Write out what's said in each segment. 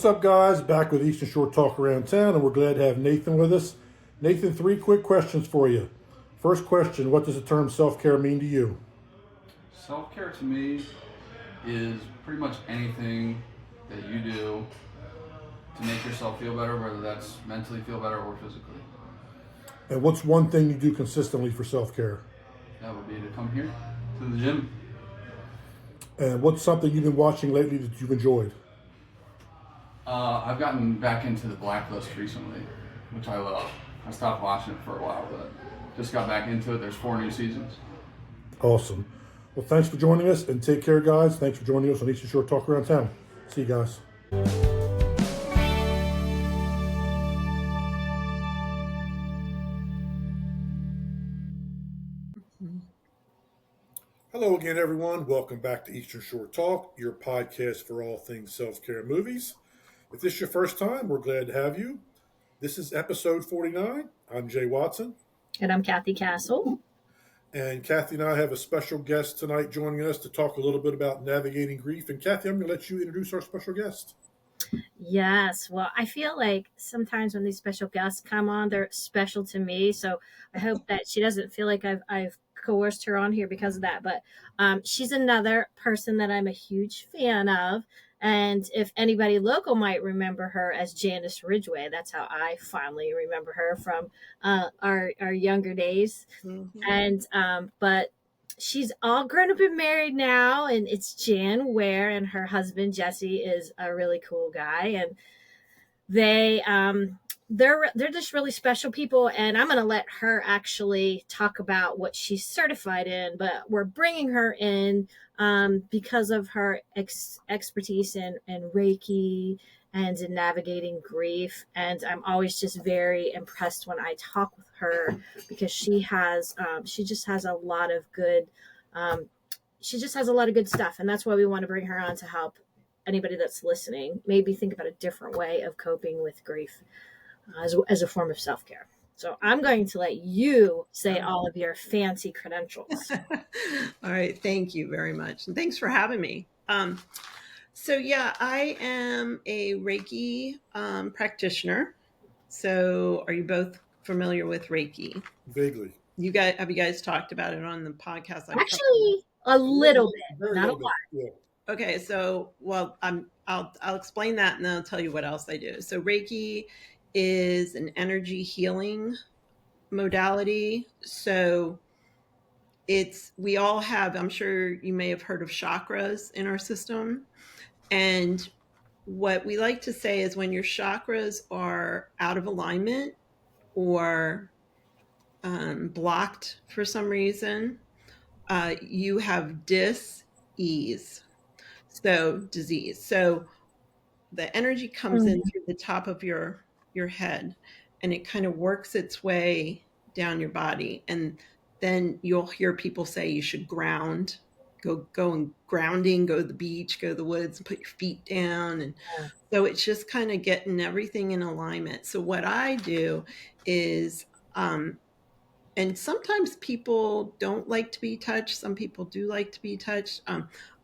What's up, guys? Back with Eastern Shore Talk Around Town, and we're glad to have Nathan with us. Nathan, 3 quick questions for you. First question, what does the term self-care mean to you? Self-care to me is pretty much anything that you do to make yourself feel better, whether that's mentally feel better or physically. And what's one thing you do consistently for self-care? That would be to come here to the gym. And what's something you've been watching lately that you've enjoyed? I've gotten back into the Blacklist recently, which I love. I stopped watching it for a while, but just got back into it. There's 4 new seasons. Awesome. Well, thanks for joining us, and take care, guys. Thanks for joining us on Eastern Shore Talk Around Town. See you guys. Hello again, everyone. Welcome back to Eastern Shore Talk, your podcast for all things self-care movies. If this is your first time, we're glad to have you. This is episode 49. I'm Jay Watson. And I'm Cathy Castle. And Cathy and I have a special guest tonight joining us to talk a little bit about navigating grief. And Cathy, I'm going to let you introduce our special guest. Yes. Well, I feel like sometimes when these special guests come on, they're special to me. So I hope that she doesn't feel like I've coerced her on here because of that. But she's another person that I'm a huge fan of. And if anybody local might remember her as Janice Ridgway, that's how I fondly remember her from our younger days. Mm-hmm. And but she's all grown up and married now, and it's Jan Ware, and her husband Jesse is a really cool guy, and they're just really special people. And I'm going to let her actually talk about what she's certified in, but we're bringing her in because of her expertise in REIKI and in navigating grief. And I'm always just very impressed when I talk with her because she just has a lot of good stuff. And that's why we want to bring her on, to help anybody that's listening maybe think about a different way of coping with grief as a form of self-care. So I'm going to let you say all of your fancy credentials. All right. Thank you very much. And thanks for having me. So yeah, I am a Reiki practitioner. So are you both familiar with Reiki? Vaguely. Have you guys talked about it on the podcast? Actually, a little bit, not a lot. Yeah. Okay. So, well, I'll explain that and then I'll tell you what else I do. So Reiki is an energy healing modality. So we all have, I'm sure you may have heard of chakras in our system. And what we like to say is when your chakras are out of alignment or blocked for some reason, you have dis-ease. So disease. So the energy comes in through the top of your head, and it kind of works its way down your body. And then you'll hear people say you should ground, go and grounding, go to the beach, go to the woods and put your feet down. And so it's just kind of getting everything in alignment. So what I do is, and sometimes people don't like to be touched. Some people do like to be touched.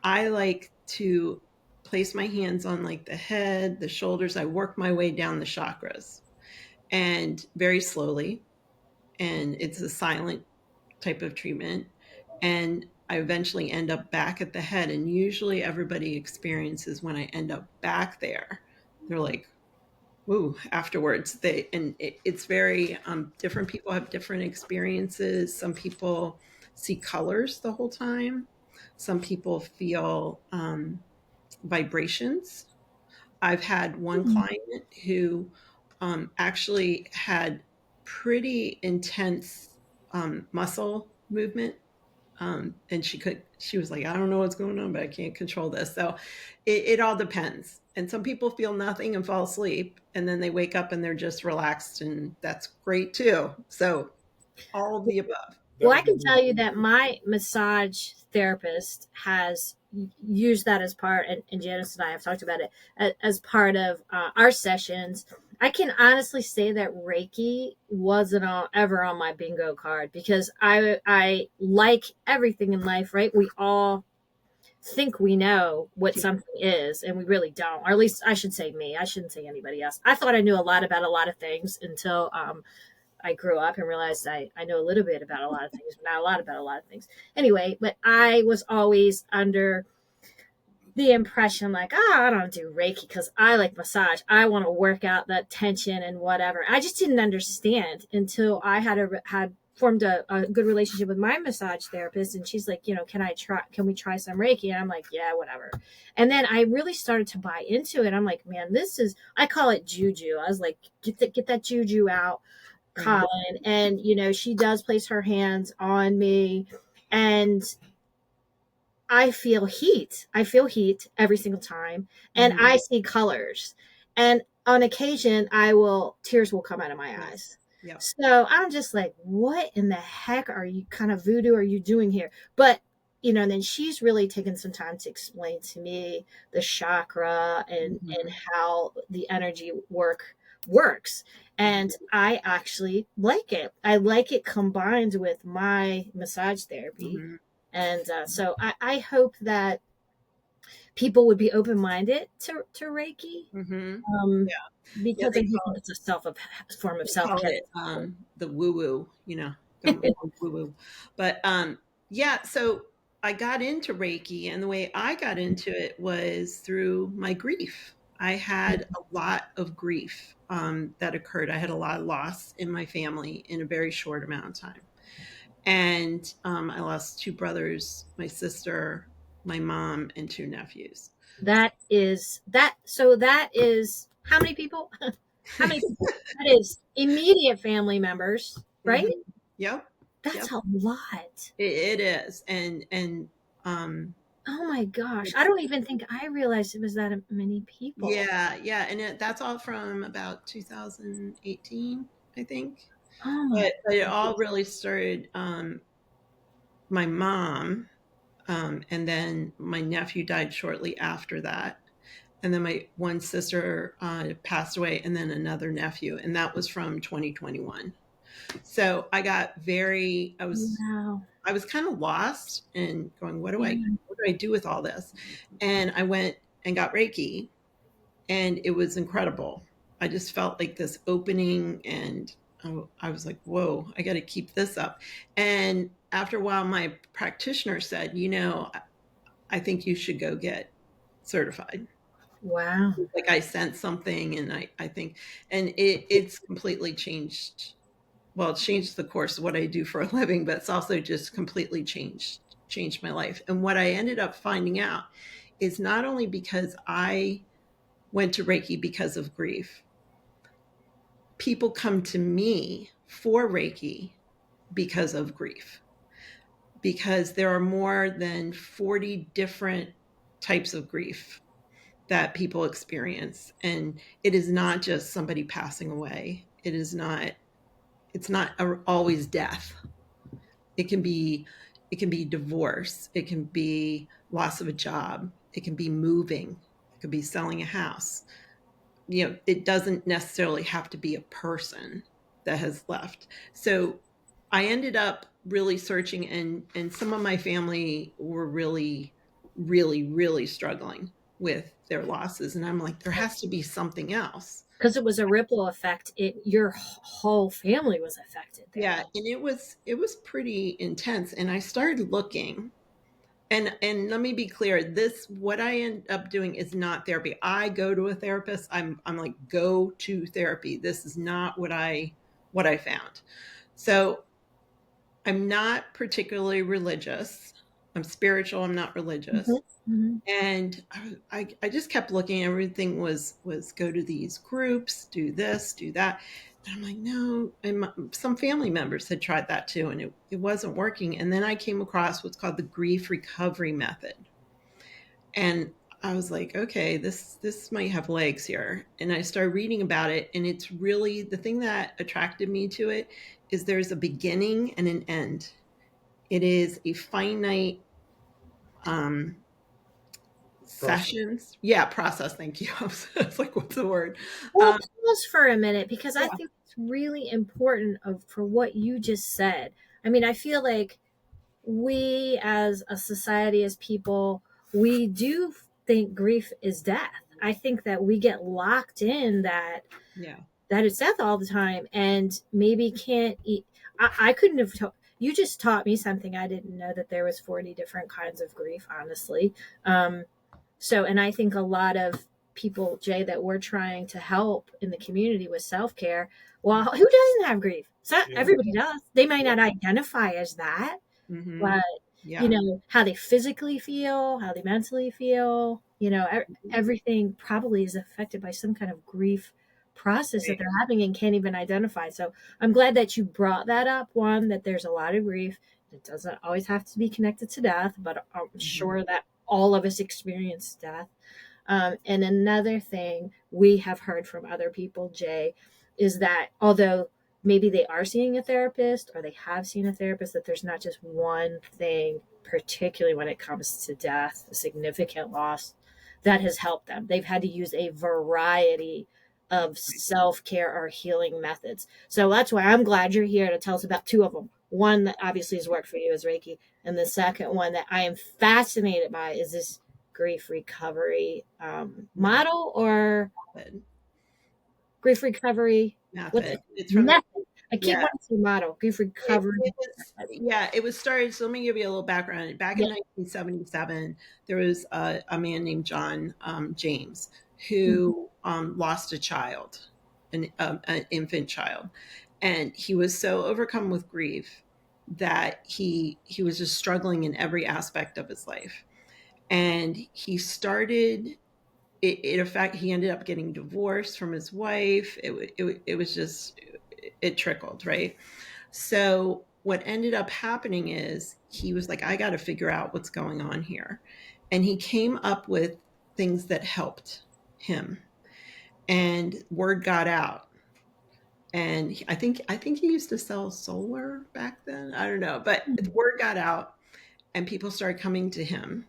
I like to place my hands on like the head, the shoulders. I work my way down the chakras, and very slowly. And it's a silent type of treatment. And I eventually end up back at the head. And usually everybody experiences when I end up back there, they're like, woo, afterwards. It's very different. People have different experiences. Some people see colors the whole time. Some people feel vibrations. I've had one client who actually had pretty intense muscle movement. And she was like, I don't know what's going on, but I can't control this. So it all depends. And some people feel nothing and fall asleep, and then they wake up and they're just relaxed, and that's great too. So all of the above. Well, I can tell you that my massage therapist has used that as part, and Janice and I have talked about it as part of our sessions. I can honestly say that Reiki wasn't ever on my bingo card because I like everything in life, right? We all think we know what Yeah. something is, and we really don't. Or at least I should say me. I shouldn't say anybody else. I thought I knew a lot about a lot of things until I grew up and realized I know a little bit about a lot of things, but not a lot about a lot of things. Anyway, but I was always under the impression like, I don't do Reiki because I like massage. I want to work out that tension and whatever. I just didn't understand until I had formed a good relationship with my massage therapist, and she's like, can we try some Reiki? And I'm like, yeah, whatever. And then I really started to buy into it. I'm like, man, I call it juju. I was like, get that juju out, Mhm. Colin. And she does place her hands on me, and I feel heat. I feel heat every single time, and Mhm. I see colors. And on occasion, tears will come out of my Yes. eyes. Yep. So I'm just like, what in the heck are you kind of voodoo are you doing here? But and then she's really taken some time to explain to me the chakra and Mhm. how the energy works. And I actually like it. I like it combined with my massage therapy. Mhm. And so I hope that people would be open minded to Reiki, Mhm. um, Yeah. Yeah, because I do think it's a form of they self call care. it the woo woo, don't go woo woo. But yeah, so I got into Reiki, and the way I got into it was through my grief. I had a lot of grief that occurred. I had a lot of loss in my family in a very short amount of time. And I lost two brothers, my sister, my mom, and two nephews. That is how many people? How many people? That is immediate family members, right? Mhm. Yep, That's yep, a lot. it is. And um, Oh my gosh. I don't even think I realized it was that many people. yeah, yeah, and that's all from about 2018, I think. Oh my But it all really started. My mom, and then my nephew died shortly after that, and then my one sister passed away, and then another nephew, and that was from 2021. So wow. I was kind of lost and going, Yeah. what do I do with all this? And I went and got Reiki, and it was incredible. I just felt like this opening, and I was like, whoa, I got to keep this up. And after a while, my practitioner said, I think you should go get certified. Wow. Like I sensed something, and I think, and it's completely changed. Well, it's changed the course of what I do for a living, but it's also just completely changed my life. And what I ended up finding out is not only because I went to Reiki because of grief, people come to me for Reiki because of grief, because there are more than 40 different types of grief that people experience. And it is not just somebody passing away. It's not always death. It can be it can be divorce, it can be loss of a job, it can be moving, it could be selling a house. It doesn't necessarily have to be a person that has left. So I ended up really searching, and some of my family were really, really, really struggling with their losses, and I'm like, there has to be something else. Because it was a ripple effect. Your whole family was affected there. Yeah, and it was pretty intense, and I started looking. And let me be clear, this what I end up doing is not therapy. I go to a therapist. I'm like, go to therapy. This is not what I found. So I'm not particularly religious. I'm spiritual, I'm not religious. Hmm. Hmm. And I just kept looking. Everything was go to these groups, do this, do that. And I'm like, no. And some family members had tried that too, and it wasn't working. And then I came across what's called the grief recovery method, and I was like, okay, this might have legs here. And I started reading about it, and it's really the thing that attracted me to it is there's a beginning and an end. It is a finite um, Process. sessions. Yeah, process. Thank you. I was like, what's the word? Well, Um, pause for a minute because I yeah. think it's really important for what you just said. I mean, I feel like we as a society, as people, we do think grief is death. I think that we get locked in that Yeah. it's death all the time, and maybe can't eat. I couldn't have you just taught me something. I didn't know that there was 40 different kinds of grief, honestly. So, and I think a lot of people, Jay, that we're trying to help in the community with self-care, well, who doesn't have grief? So Yeah. everybody does. They might not identify as that, Mm-hmm. but Yeah. how they physically feel, how they mentally feel, everything probably is affected by some kind of grief process that they're having and can't even identify. So I'm glad that you brought that up. One, that there's a lot of grief. It doesn't always have to be connected to death, but I'm sure that all of us experience death. And another thing we have heard from other people, Jay, is that although maybe they are seeing a therapist or they have seen a therapist, that there's not just one thing, particularly when it comes to death, a significant loss, that has helped them. They've had to use a variety of self-care or healing methods. So that's why I'm glad you're here to tell us about two of them. One that obviously has worked for you is Reiki, and the second one that I am fascinated by is this grief recovery model or Method. grief recovery Method. It's from method. I keep yeah. wanting to say model, grief recovery. It was started. So let me give you a little background. Back in Yeah. 1977, there was a man named John James Mhm. who lost a child, an infant child, and he was so overcome with grief that he was just struggling in every aspect of his life, and he started. In fact, he ended up getting divorced from his wife. It was just it trickled, right? So what ended up happening is he was like, I got to figure out what's going on here. And he came up with things that helped him. And word got out. And I think he used to sell solar back then. I don't know, but the word got out and people started coming to him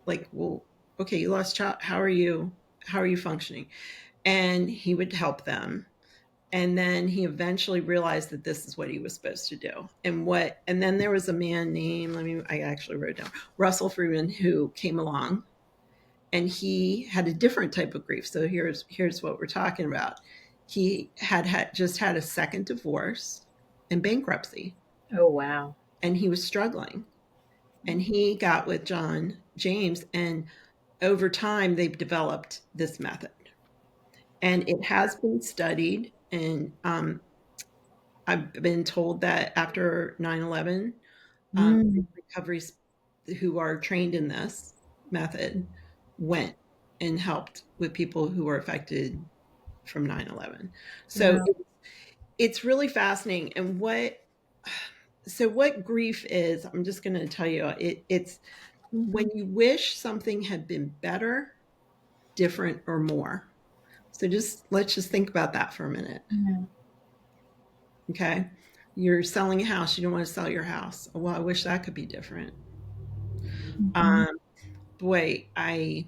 like, well, okay, you lost child. How are you? How are you functioning? And he would help them, and then he eventually realized that this is what he was supposed to do. And then there was a man named, I actually wrote down, Russell Freeman, who came along, and he had a different type of grief. So here's what we're talking about. He had just had a second divorce and bankruptcy, Oh, wow. and he was struggling, and he got with John James, and over time they've developed this method, and it has been studied. And I've been told that after 9/11, Mm. recoveries who are trained in this method went and helped with people who were affected from 9/11. So Wow. it's really fascinating. And what grief is, I'm just going to tell you, it's when you wish something had been better, different, or more. So let's just think about that for a minute. Yeah. Okay. You're selling a house. You don't want to sell your house. Well, I wish that could be different. Mhm. Um, boy, I'm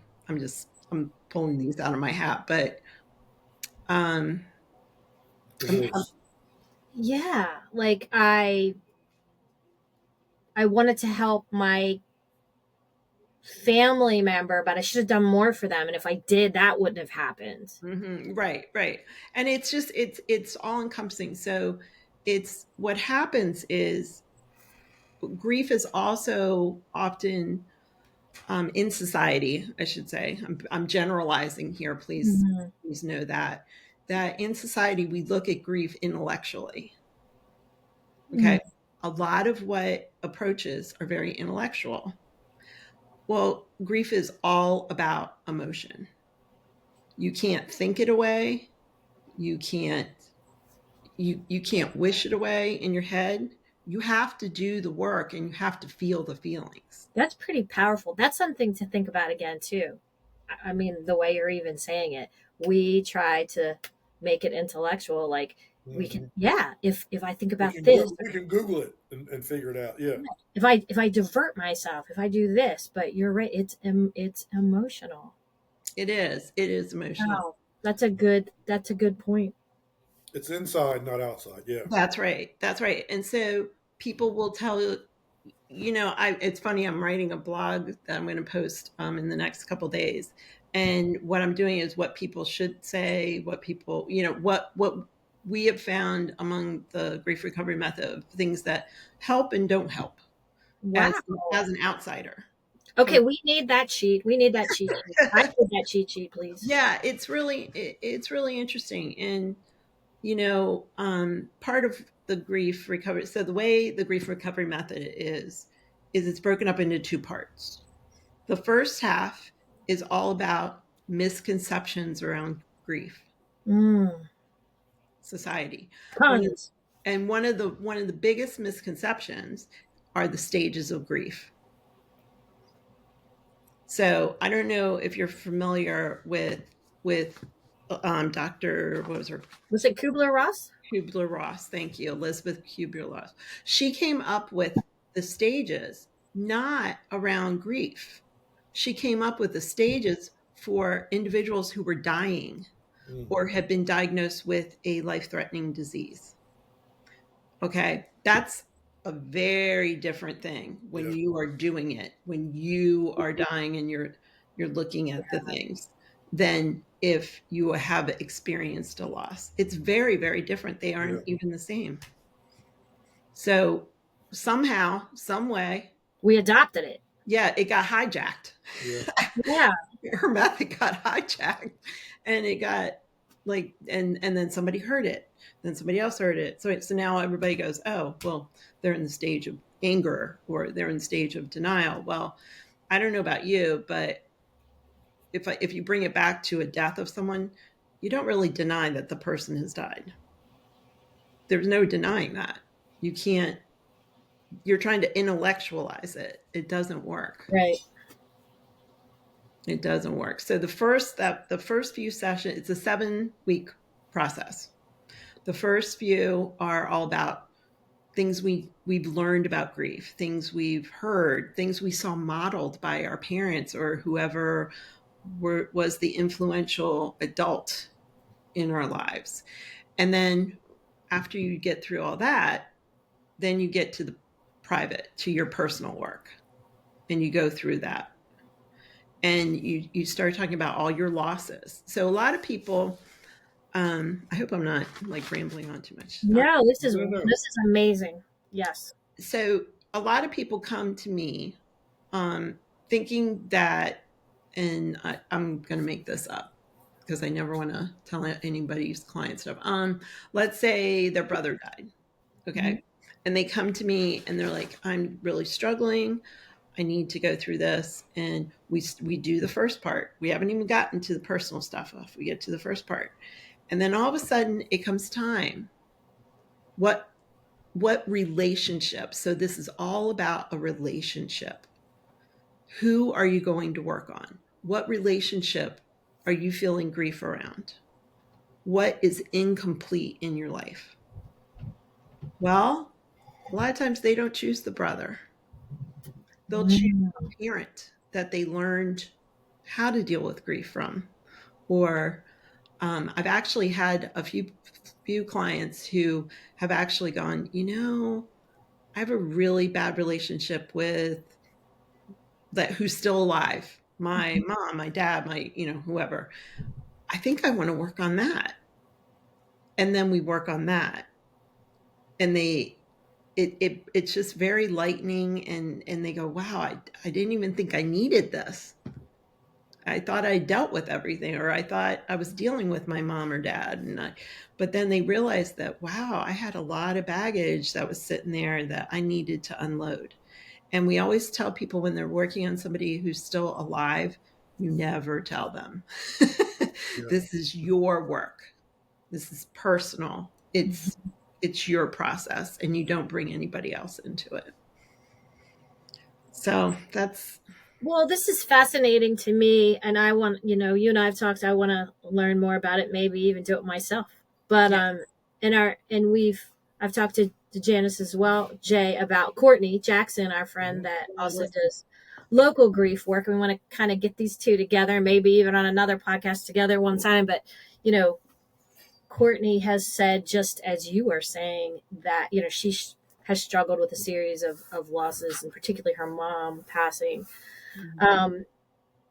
pulling these out of my hat, but um, I'm, Yeah, like I wanted to help my family member, but I should have done more for them, and if I did, that wouldn't have happened. right, right, and it's all encompassing. So it's what happens is grief is also often in society, I should say. I'm generalizing here. Mhm. Please know that in society we look at grief intellectually. Mm. Okay, a lot of what approaches are very intellectual. Well, grief is all about emotion. You can't think it away. You can't you can't wish it away in your head. You have to do the work and you have to feel the feelings. That's pretty powerful. That's something to think about again too. I mean, the way you're even saying it, we try to make it intellectual. Like we can, Mhm. yeah. If I think We about can this, Google, we can Google it and figure it out. Yeah. if I divert myself, if I do this, but you're right, it's emotional. It is emotional. Wow, that's a good point. It's inside, not outside. Yeah. That's right. That's right. And so people will tell you. It's funny. I'm writing a blog that I'm going to post in the next couple days, and what I'm doing is what people should say, what people, what we have found among the grief recovery method, things that help and don't help Wow. as an outsider. Okay, we need that sheet. We need that cheat sheet. I need that cheat sheet, please. Yeah, it's really interesting, and part of the grief recovery. So the way the grief recovery method is it's broken up into two parts. The first half is all about misconceptions around grief, Mm, society. One of, tons. and one of the biggest misconceptions are the stages of grief. So I don't know if you're familiar with Dr. What was her Was it Kubler-Ross? Kubler-Ross. Thank you, Elizabeth Kubler-Ross. She came up with the stages not around grief. She came up with the stages for individuals who were dying Mm. or had been diagnosed with a life-threatening disease. Okay, that's a very different thing when Yeah. you are doing it, when you are dying and you're looking at the things, than if you have experienced a loss. It's very, very different. They aren't Yeah. even the same. So somehow, some way, We adopted it. yeah, it got hijacked. Yeah. Yeah. Her method got hijacked, and it got like, and then somebody heard it, then somebody else heard it. So now everybody goes, oh, well, they're in the stage of anger or they're in the stage of denial. Well, I don't know about you, but if you bring it back to a death of someone, you don't really deny that the person has died. There's no denying that. You can't. You're trying to intellectualize it. It doesn't work. Right. It doesn't work. So the first few sessions, it's a 7-week process. The first few are all about things we've learned about grief, things we've heard, things we saw modeled by our parents or whoever was the influential adult in our lives. And then after you get through all that, then you get to the private, to your personal work, and you go through that. And you start talking about all your losses. So a lot of people, I hope I'm not like rambling on too much. No, this is No. amazing. Yes. So a lot of people come to me thinking that, and I'm going to make this up because I never want to tell anybody's client stuff. Let's say their brother died, okay, Mhm. and they come to me and they're like, I'm really struggling. I need to go through this, and we do the first part. We haven't even gotten to the personal stuff. If we get to the first part, and then all of a sudden it comes time. What relationship? So this is all about a relationship. Who are you going to work on? What relationship are you feeling grief around? What is incomplete in your life? Well, a lot of times they don't choose the brother. They'll choose a parent that they learned how to deal with grief from. Or I've actually had a few clients who have actually gone, I have a really bad relationship with that who's still alive. My mom, my dad, my, whoever. I think I want to work on that. And then we work on that. And it's just very lightening, and they go, wow, I didn't even think I needed this. I thought I dealt with everything, or I thought I was dealing with my mom or dad. But then they realized that, wow, I had a lot of baggage that was sitting there that I needed to unload. And we always tell people when they're working on somebody who's still alive, you never tell them. This is your work. This is personal. It's your process, and you don't bring anybody else into it. So that's. Well, this is fascinating to me, and I want, you and I have talked, I want to learn more about it, maybe even do it myself. But I've talked to Janice as well, Jay, about Courtney Jackson, our friend that also does local grief work. We want to kind of get these two together, maybe even on another podcast together one time. But, Courtney has said, just as you were saying, that, she has struggled with a series of losses, and particularly her mom passing. Mhm.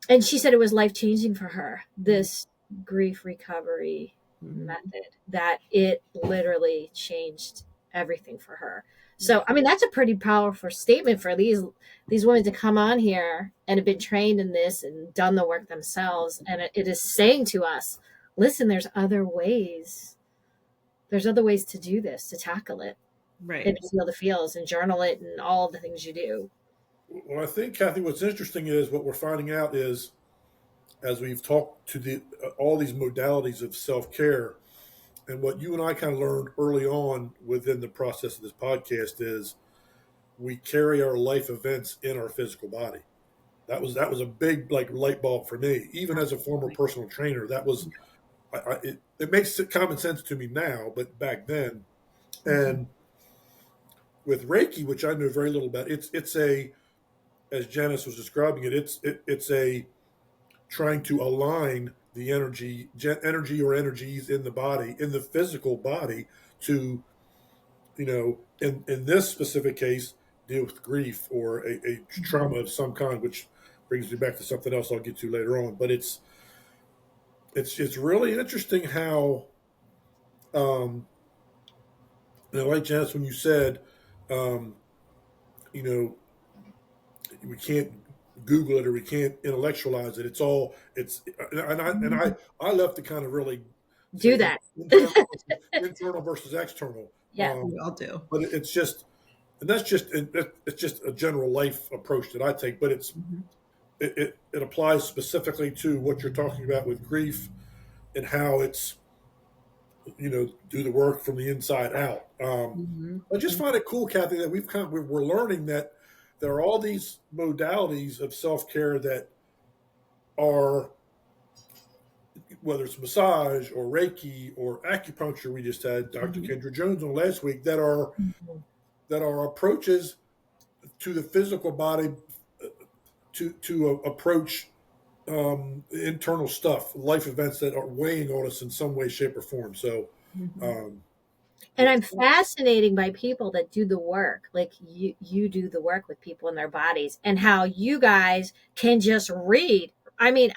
And she said it was life changing for her, this grief recovery Mhm. method, that it literally changed everything for her. So, I mean, that's a pretty powerful statement for these women to come on here and have been trained in this and done the work themselves. And it is saying to us, listen, there's other ways. There's other ways to do this, to tackle it, Right. and to feel the feels and journal it and all the things you do. Well, I think, Kathy, what's interesting is what we're finding out is as we've talked to all these modalities of self care, and what you and I kind of learned early on within the process of this podcast is we carry our life events in our physical body. That was a big like light bulb for me. Even as a former personal trainer, that was it makes common sense to me now, but back then, and with Reiki, which I know very little about, it's a as Janice was describing it, it's a trying to align the energy or energies in the body, in the physical body, to in this specific case, deal with grief or a trauma of some kind, which brings me back to something else I'll get to later on. But it's really interesting how, um, like Janice, when you said, um, you know, we can't Google it or we can't intellectualize it. It's all it's and I love to kind of really Do say that. internal versus external. Yeah. We all do. But it's just and that's just it's just a general life approach that I take. But Mhm. it applies specifically to what you're talking about with grief and how it's do the work from the inside out. Mhm. I just find it cool, Kathy, that we're learning that there are all these modalities of self care that are, whether it's massage or Reiki or acupuncture. We just had Dr. Mhm. Kendra Jones on last week Mhm. that are approaches to the physical body to approach internal stuff, life events that are weighing on us in some way, shape, or form. So, Mhm. um, And it's I'm fascinated by people that do the work, like you do the work with people in their bodies, and how you guys can just read. I mean,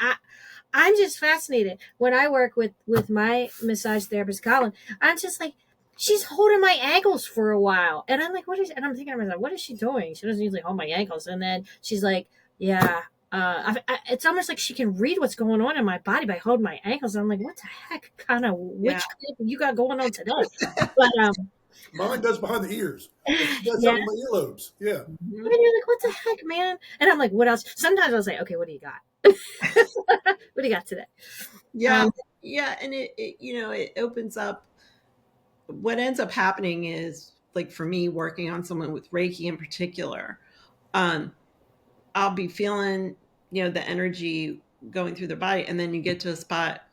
I'm just fascinated when I work with my massage therapist Colin. I'm just like, she's holding my ankles for a while, and I'm like, what is? And I'm thinking to myself, what is she doing? She doesn't usually hold my ankles, and then she's like, yeah. It's almost like she can read what's going on in my body by holding my ankles. I'm like, what the heck kind of Yeah. witchcraft you got going on today? But mine does behind the ears, but she does yeah. something with my earlobes. Yeah. And Mhm. you're like, what the heck, man? And I'm like, what else? Sometimes I'll say, okay, what do you got? What do you got today? Yeah. Um, Yeah. And it opens up. What ends up happening is, like, for me, working on someone with Reiki in particular, um, I'll be feeling, the energy going through their body, and then you get to a spot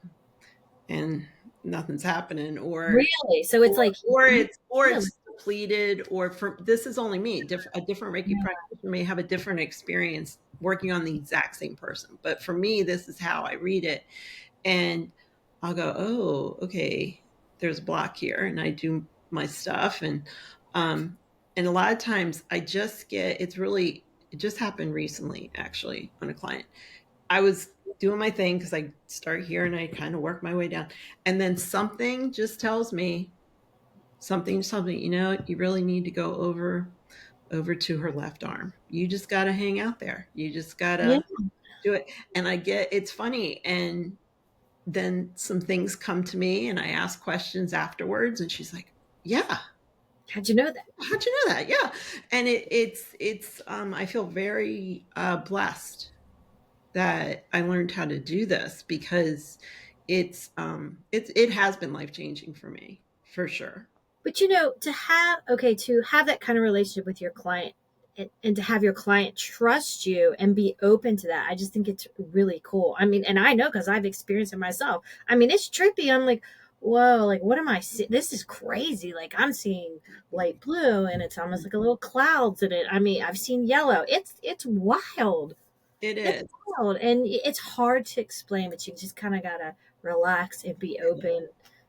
and nothing's happening, really? So it's like or healing. it's depleted, or this is only me. A different Reiki practitioner may have a different experience working on the exact same person, but for me, this is how I read it, and I'll go, oh, okay, there's a block here, and I do my stuff, um, and a lot of times I just get it just happened recently, actually, on a client. I was doing my thing because I start here and I kind of work my way down. And then something just tells me something, you really need to go over to her left arm. You just got to hang out there. You just got Yeah. to do it. And it's funny. And then some things come to me and I ask questions afterwards. And she's like, yeah, How'd you know that? how'd you know that? Yeah. And I feel very blessed that I learned how to do this, because it has been life changing for me, for sure. But to have that kind of relationship with your client, and to have your client trust you and be open to that, I just think it's really cool. I mean, and I know because I've experienced it myself. I mean, it's trippy. I'm like, whoa, like what am I seeing? This is crazy. Like I'm seeing light blue and it's almost like a little clouds in it. I mean, I've seen yellow. It's wild. It It's is. wild, and it's hard to explain, but you just kind of gotta relax and be open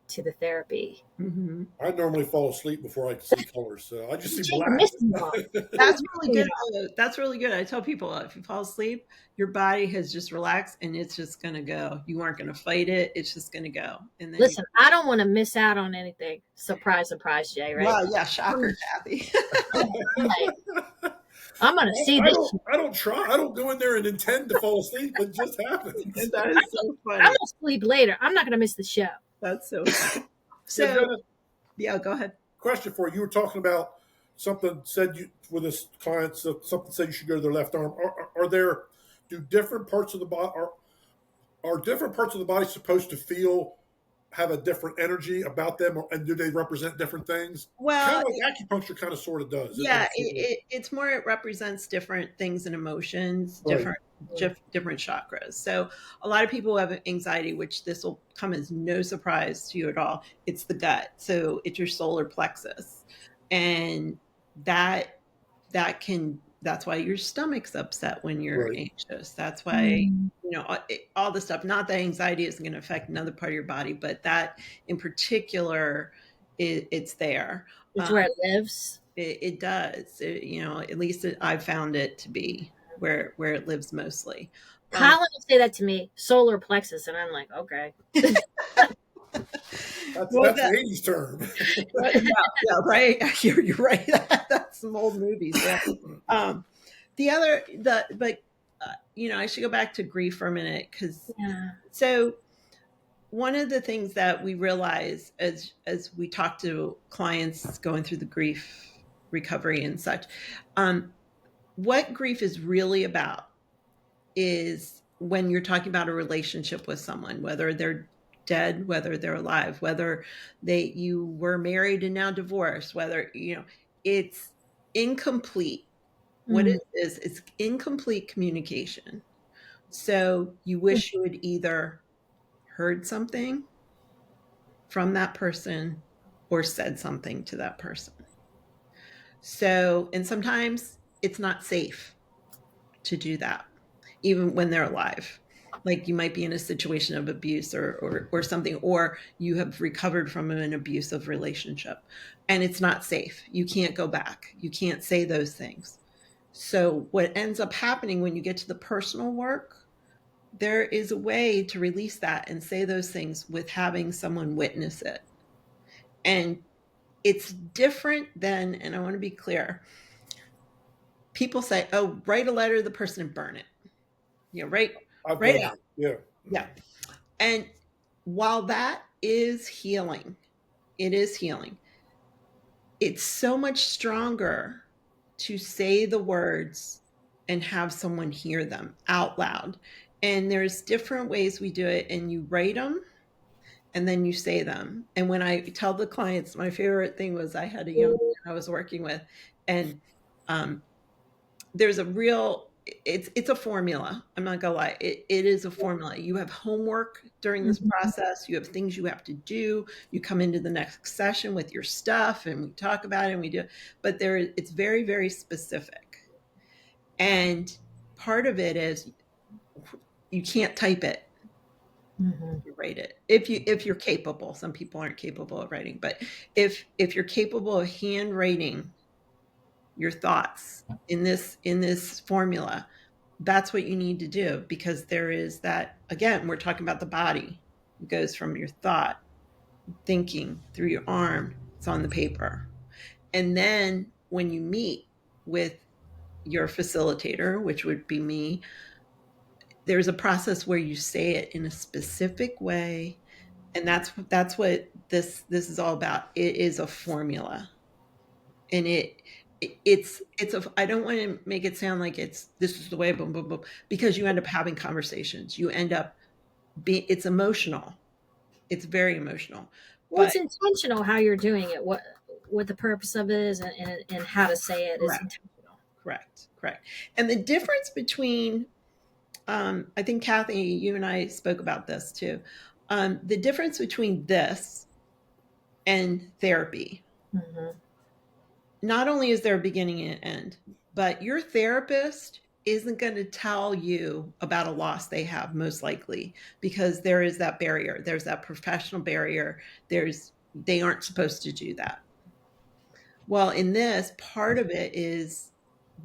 to the therapy. Mm-hmm. I normally fall asleep before I see colors, so I just see Take black. the misting off. That's really good. That's really good. I tell people if you fall asleep, your body has just relaxed and it's just going to go. You aren't going to fight it. It's just going to go. And then Listen, I don't want to miss out on anything. Surprise, surprise, Jay, right? well, yeah, shocker, Kathy. I'm going to see I this. don't. I don't try. I don't go in there and intend to fall asleep. It just happens. That is so I'm funny. going to sleep later. I'm not going to miss the show. That's so funny. So, So, Jenna, yeah, go ahead. question for you. You were talking about something said you with this client. So something said you should go to their left arm. Are there do different parts of the body are different parts of the body supposed to feel have a different energy about them, and do they represent different things? Well, Kind of like acupuncture, kind of sort of does. yeah, it's more, it represents different things and emotions, Right. different chakras. So a lot of people have anxiety, which this will come as no surprise to you at all. It's the gut. So it's your solar plexus. And that that's why your stomach's upset when you're Right. anxious. That's why, all the stuff, not that anxiety isn't going to affect another part of your body, but that in particular, it's there. It's where it lives. It does. At least I've found it to be where it lives mostly. Colin will say that to me, solar plexus, and I'm like, okay. That's an 80s term. yeah, right. You're right. That's some old movies. Yeah. I should go back to grief for a minute because so one of the things that we realize as we talk to clients going through the grief recovery and such, what grief is really about is when you're talking about a relationship with someone, whether they're dead, whether they're alive, whether you were married and now divorced, whether it's incomplete. What it is, it's incomplete communication. So you wish you had either heard something from that person or said something to that person. So, and sometimes it's not safe to do that, even when they're alive. Like you might be in a situation of abuse or something, or you have recovered from an abusive relationship and it's not safe. You can't go back. You can't say those things. So what ends up happening when you get to the personal work, there is a way to release that and say those things with having someone witness it. And it's different than, and I want to be clear, people say, oh, write a letter to the person and burn it. Write it out. Yeah. And while that is healing, it's so much stronger to say the words and have someone hear them out loud. And there's different ways we do it, and you write them and then you say them. And when I tell the clients, my favorite thing was I had a young man I was working with, and there's a real, it's a formula. I'm not gonna lie. It is a formula. You have homework during this process. You have things you have to do. You come into the next session with your stuff and we talk about it and we do, but it's very, very specific. And part of it is you can't type it. You write it if you're capable. Some people aren't capable of writing, but if you're capable of handwriting your thoughts in this formula, that's what you need to do, because there is that, again, we're talking about the body. It goes from your thought, thinking, through your arm, it's on the paper. And then when you meet with your facilitator, which would be me, there's a process where you say it in a specific way. And that's what this is all about. It is a formula. And it's I don't want to make it sound like this is the way, boom, boom, boom, because you end up having conversations. You end up it's emotional. It's very emotional. Well, it's intentional how you're doing it, what the purpose of it is, and how to say it is intentional. Correct. And the difference between, I think Cathy, you and I spoke about this too. The difference between this and therapy. Not only is there a beginning and an end, but your therapist isn't going to tell you about a loss they have, most likely, because there is that barrier. There's that professional barrier. They aren't supposed to do that. Well, in this, part of it is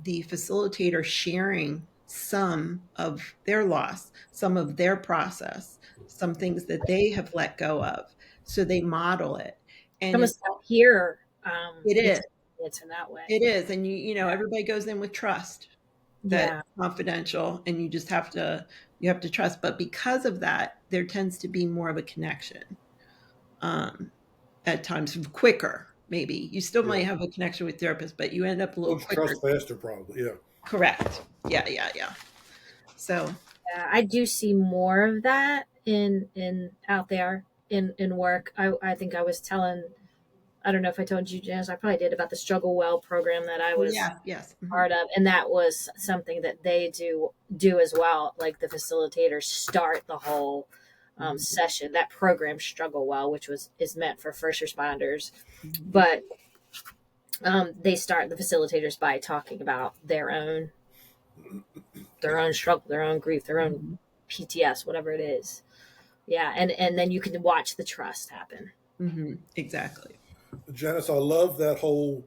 the facilitator sharing some of their loss, some of their process, some things that they have let go of. So they model it. And Almost here, it is. it's in that way. It is. And everybody goes in with trust that Yeah. it's confidential, and you have to trust. But because of that, there tends to be more of a connection. At times quicker, maybe. You still might have a connection with therapists, but you end up a little Builds quicker. trust faster, probably. Yeah. Correct. Yeah. So Yeah, I do see more of that in out there in work. I think I was telling, I don't know if I told you, Janice, I probably did, about the Struggle Well program that I was yes. part of, and that was something that they do as well. Like the facilitators start the whole session. That program, Struggle Well, which is meant for first responders, but they start the facilitators by talking about their own struggle, their own grief, their own PTS, whatever it is. Yeah, and then you can watch the trust happen. Exactly. Janice, I love that whole.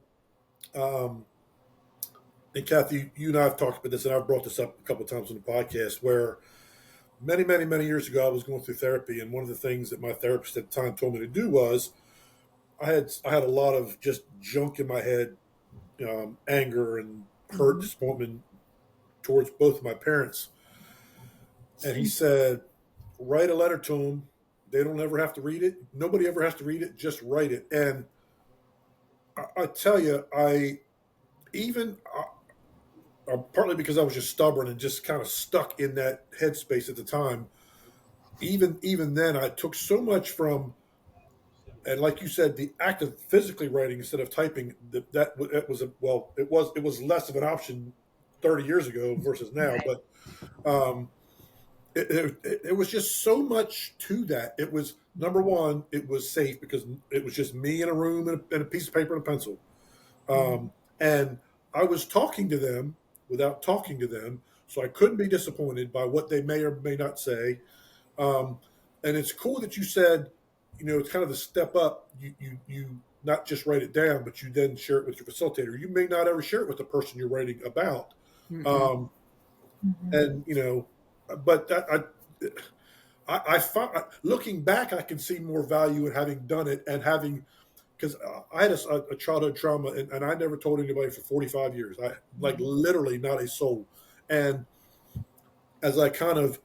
And Cathy, you and I have talked about this, and I've brought this up a couple of times on the podcast, where many, many, many years ago I was going through therapy, and one of the things that my therapist at the time told me to do was I had a lot of just junk in my head, anger and hurt, disappointment towards both of my parents, and he said, write a letter to them. They don't ever have to read it. Nobody ever has to read it. Just write it. And I tell you, partly because I was just stubborn and just kind of stuck in that headspace at the time. Even then, I took so much from, and like you said, the act of physically writing instead of typing. That was it was less of an option 30 years ago versus now. But um, it was just so much to that. It was, number one, it was safe because it was just me in a room and a piece of paper and a pencil. And I was talking to them without talking to them, so I couldn't be disappointed by what they may or may not say. And it's cool that you said, it's kind of the step up. You not just write it down, but you then share it with your facilitator. You may not ever share it with the person you're writing about. And but I find, looking back, I can see more value in having done it and having, because I had a childhood trauma, and I never told anybody for 45 years. I literally not a soul. And as I kind of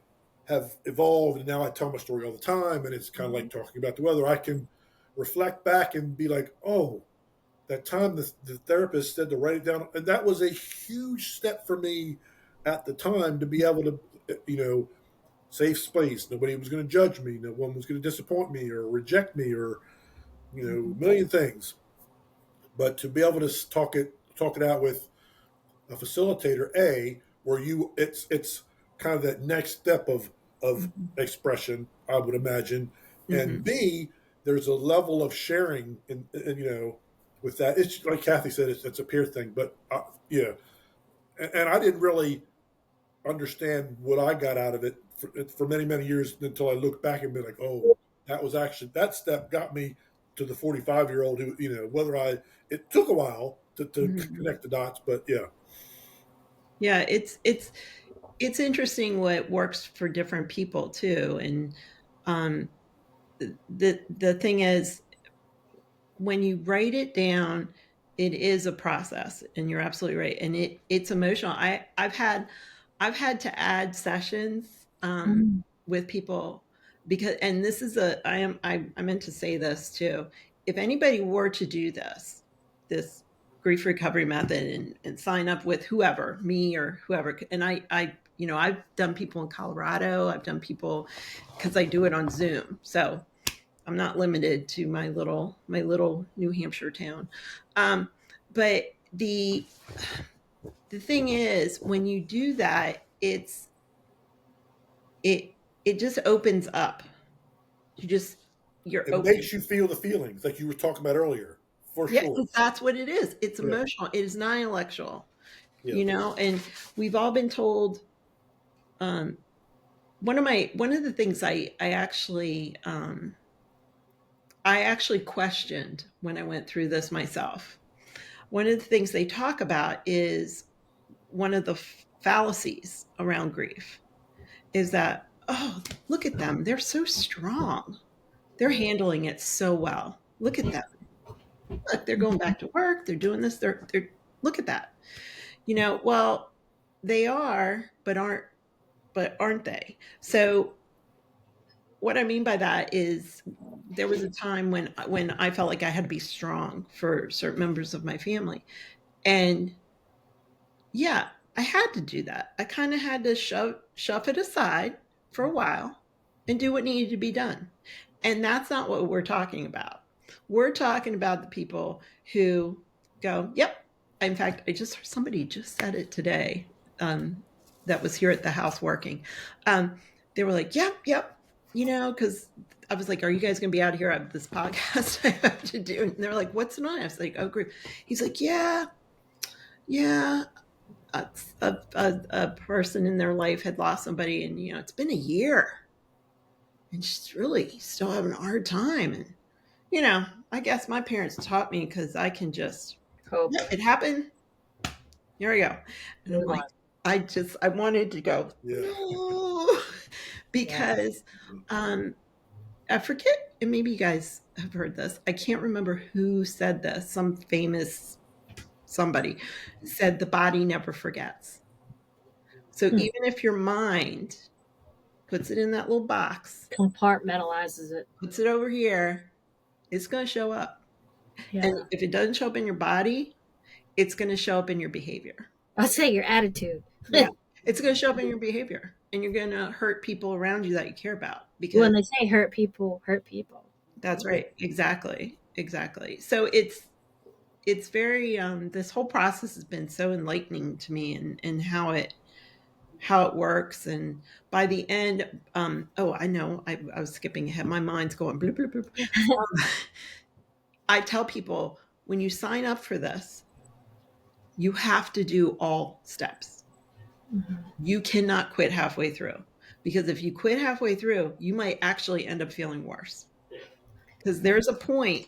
have evolved, and now I tell my story all the time, and it's kind of like talking about the weather. I can reflect back and be like, oh, that time the therapist said to write it down, and that was a huge step for me at the time, to be able to, safe space. Nobody was going to judge me. No one was going to disappoint me or reject me or, a million things. But to be able to talk it out with a facilitator, where it's kind of that next step of expression, I would imagine, and B, there's a level of sharing, and with that. It's like Cathy said, it's a peer thing, but yeah, and I didn't really understand what I got out of it for many, many years until I look back and be like, oh, that step got me to the 45-year-old who, it took a while to connect the dots, but yeah. Yeah, it's interesting what works for different people too. And the thing is, when you write it down, it is a process, and you're absolutely right. And it's emotional. I've had to add sessions with people, because, and this is I meant to say this too. If anybody were to do this grief recovery method, and sign up with whoever, me or whoever, and I've done people in Colorado, I've done people, because I do it on Zoom, so I'm not limited to my little New Hampshire town. But the thing is, when you do that, it just opens up. You're It open. makes you feel the feelings like you were talking about earlier, for Yeah, sure. that's what it is. It's Yeah. emotional. It is not intellectual. Yeah. you know, and we've all been told. One of the things I actually questioned when I went through this myself. One of the things they talk about is one of the fallacies around grief is that, oh, look at them. They're so strong. They're handling it so well. Look at them. Look, they're going back to work. They're doing this. They're look at that. You know, well, they are, but aren't they? So what I mean by that is there was a time when I felt like I had to be strong for certain members of my family. And yeah, I had to do that. I kind of had to shove it aside for a while and do what needed to be done. And that's not what we're talking about. We're talking about the people who go, yep. In fact, somebody just said it today, that was here at the house working. They were like, yep, yep. You know, because I was like, are you guys going to be out here at this podcast I have to do? And they're like, what's the on? I was like, oh, great. He's like, yeah, yeah. A person in their life had lost somebody, and it's been a year, and she's really still having a hard time. And I guess my parents taught me, because I can just Hope. yeah, it happened. Here we go. And I'm Move like, on. I wanted to go Yeah. no, because I forget, and maybe you guys have heard this. I can't remember who said this. Some famous somebody said the body never forgets. So Hmm. even if your mind puts it in that little box, Compartmentalizes it. puts it over here, it's going to show up. Yeah. And if it doesn't show up in your body, it's going to show up in your behavior. I'll say your attitude. Yeah. It's going to show up in your behavior, and you're going to hurt people around you that you care about, because When they say hurt people, hurt people. that's right. Exactly. So it's very this whole process has been so enlightening to me, and how it works. And by the end, I know I was skipping ahead. My mind's going bloop, bloop, bloop. I tell people, when you sign up for this, you have to do all steps. Mm-hmm. You cannot quit halfway through, because if you quit halfway through, you might actually end up feeling worse, because there's a point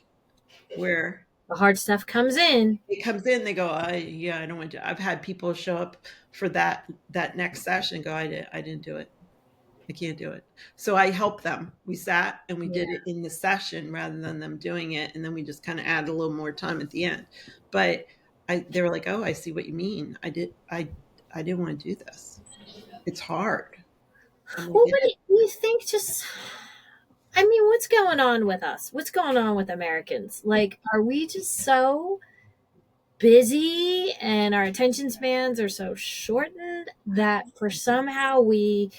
where The hard stuff comes in. it comes in. They go, I don't want to. I've had people show up for that next session and go, I didn't do it. I can't do it. So I helped them. We sat and we did it in the session rather than them doing it. And then we just kind of add a little more time at the end. But they were like, oh, I see what you mean. I didn't want to do this. It's hard. Well, but you think what's going on with us? What's going on with Americans? Like, are we just so busy and our attention spans are so shortened that for somehow we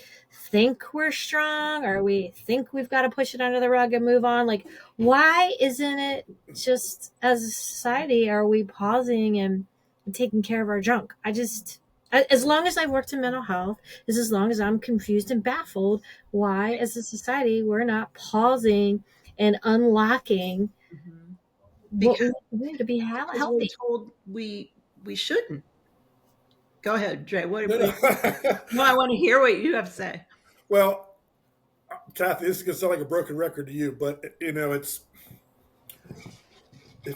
think we're strong, or we think we've got to push it under the rug and move on? Like, why isn't it just, as a society, are we pausing and taking care of our junk? As long as I've worked in mental health, is as long as I'm confused and baffled why, as a society, we're not pausing and unlocking what we need to be healthy. We're told we shouldn't. Go ahead, Jay. No. I want to hear what you have to say. Well, Cathy, this is going to sound like a broken record to you, but it's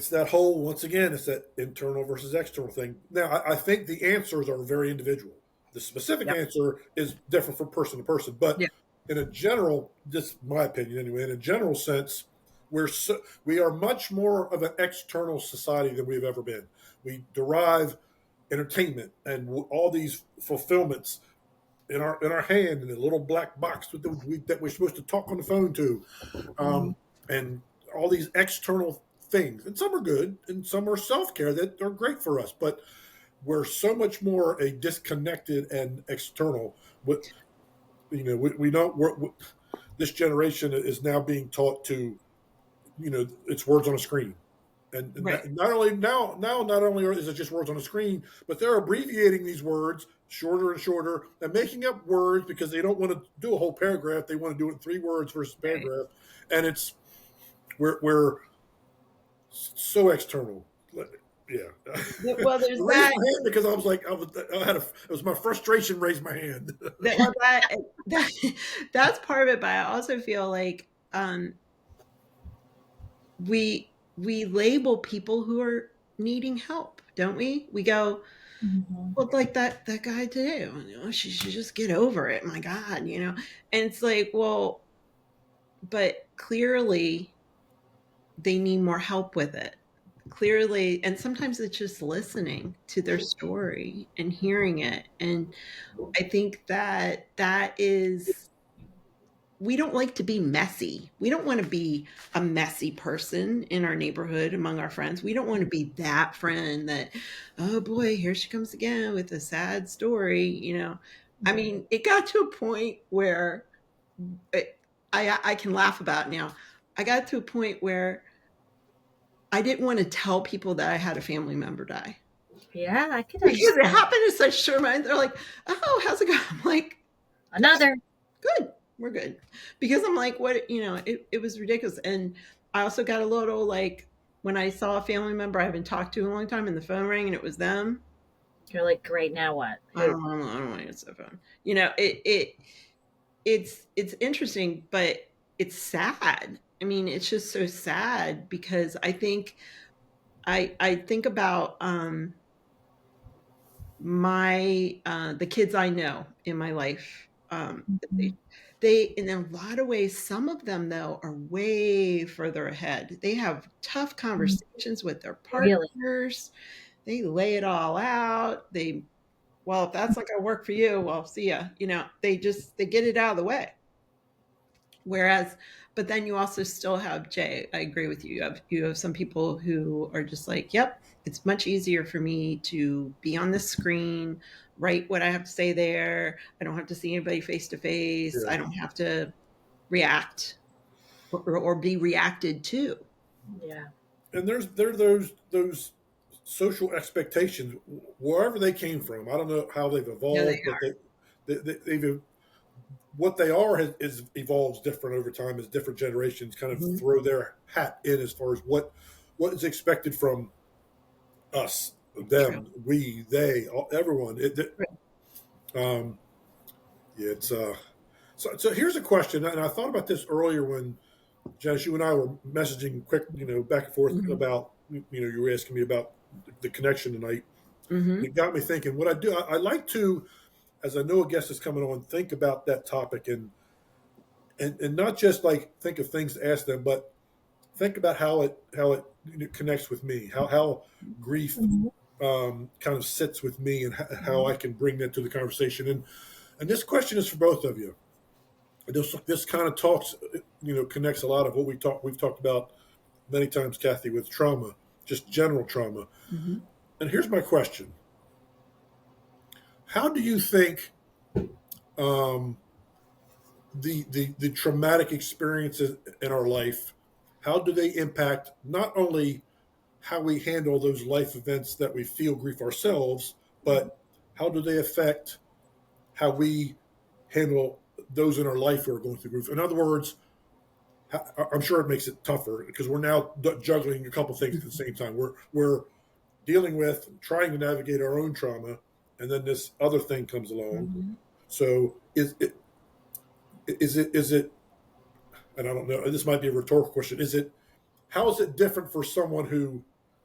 that whole, once again, it's that internal versus external thing. Now, I think the answers are very individual. The specific answer is different from person to person, but in a general, just my opinion anyway, in a general sense, we are much more of an external society than we've ever been. We derive entertainment and all these fulfillments in our hand, in a little black box that we're supposed to talk on the phone to, and all these external things. And some are good, and some are self-care that are great for us. But we're so much more a disconnected and external. We don't. This generation is now being taught to, it's words on a screen. And not only is it just words on a screen, but they're abbreviating these words shorter and shorter and making up words because they don't want to do a whole paragraph. They want to do it in 3 words versus paragraph. And we're so external. yeah. Well, I there's raised that. my hand because I was like, it was my frustration raised my hand. That well, that that's part of it. But I also feel like we label people who are needing help, don't we? We go, Mhm. well, like that guy today. She should just get over it. My God, And it's like, well, but clearly they need more help with it. Clearly, and sometimes it's just listening to their story and hearing it. And I think that is, we don't like to be messy. We don't want to be a messy person in our neighborhood among our friends. We don't want to be that friend that, oh boy, here she comes again with a sad story. I mean, it got to a point where I can laugh about it now. I got to a point where I didn't want to tell people that I had a family member die Yeah, I could because it understand. happened in such short mind. They're like, "Oh, how's it going?" I'm like, Another. "Good, we're good," because I'm like, "What?" It was ridiculous, and I also got a little like when I saw a family member I haven't talked to in a long time, and the phone rang, and it was them. You're like, great. Now what? Who? I don't want to answer the phone. It's interesting, but it's sad. I mean, it's just so sad because I think about my the kids I know in my life. Mhm. They in a lot of ways, some of them though are way further ahead. They have tough conversations with their Really? partners. They lay it all out. Well, if that's not going to work for you, well, see ya. They get it out of the way. Whereas, but then you also still have Jay. I agree with you. You have some people who are just like, yep, it's much easier for me to be on the screen, write what I have to say there. I don't have to see anybody face to face. Yeah. I don't have to react or be reacted to. Yeah. And there are those social expectations wherever they came from. I don't know how they've No, they evolved, but they've what they are is evolves different over time as different generations kind are. of Mhm. throw their hat in as far as what is expected from us, True. them, we, they, everyone. Right. Um, yeah, it's so here's a question, and I thought about this earlier when Janice, you and I were messaging quick, back and forth Mhm. about, you were asking me about the connection tonight. And Mhm. it got me thinking. What I do, I like to, as I know a guest is coming on, think about that topic and not just like think of things to ask them, but think about how it connects with me, how grief Mhm. kind of sits with me, and how I can bring that to the conversation. And this question is for both of you. This kind of talks, connects a lot of what we've talked about many times, Cathy, with trauma, just general trauma. Mhm. And here's my question: how do you think um, the traumatic experiences in our life, how do they impact not only how we handle those life events that we feel grief ourselves, but how do they affect how we handle those in our life who are going through grief? In other words, I'm sure it makes it tougher because we're now juggling a couple things at the same time. We're dealing with trying to navigate our own trauma, and then this other thing comes along. Mhm. So is it? And I don't know. This might be a rhetorical question. Is it? How is it different for someone who?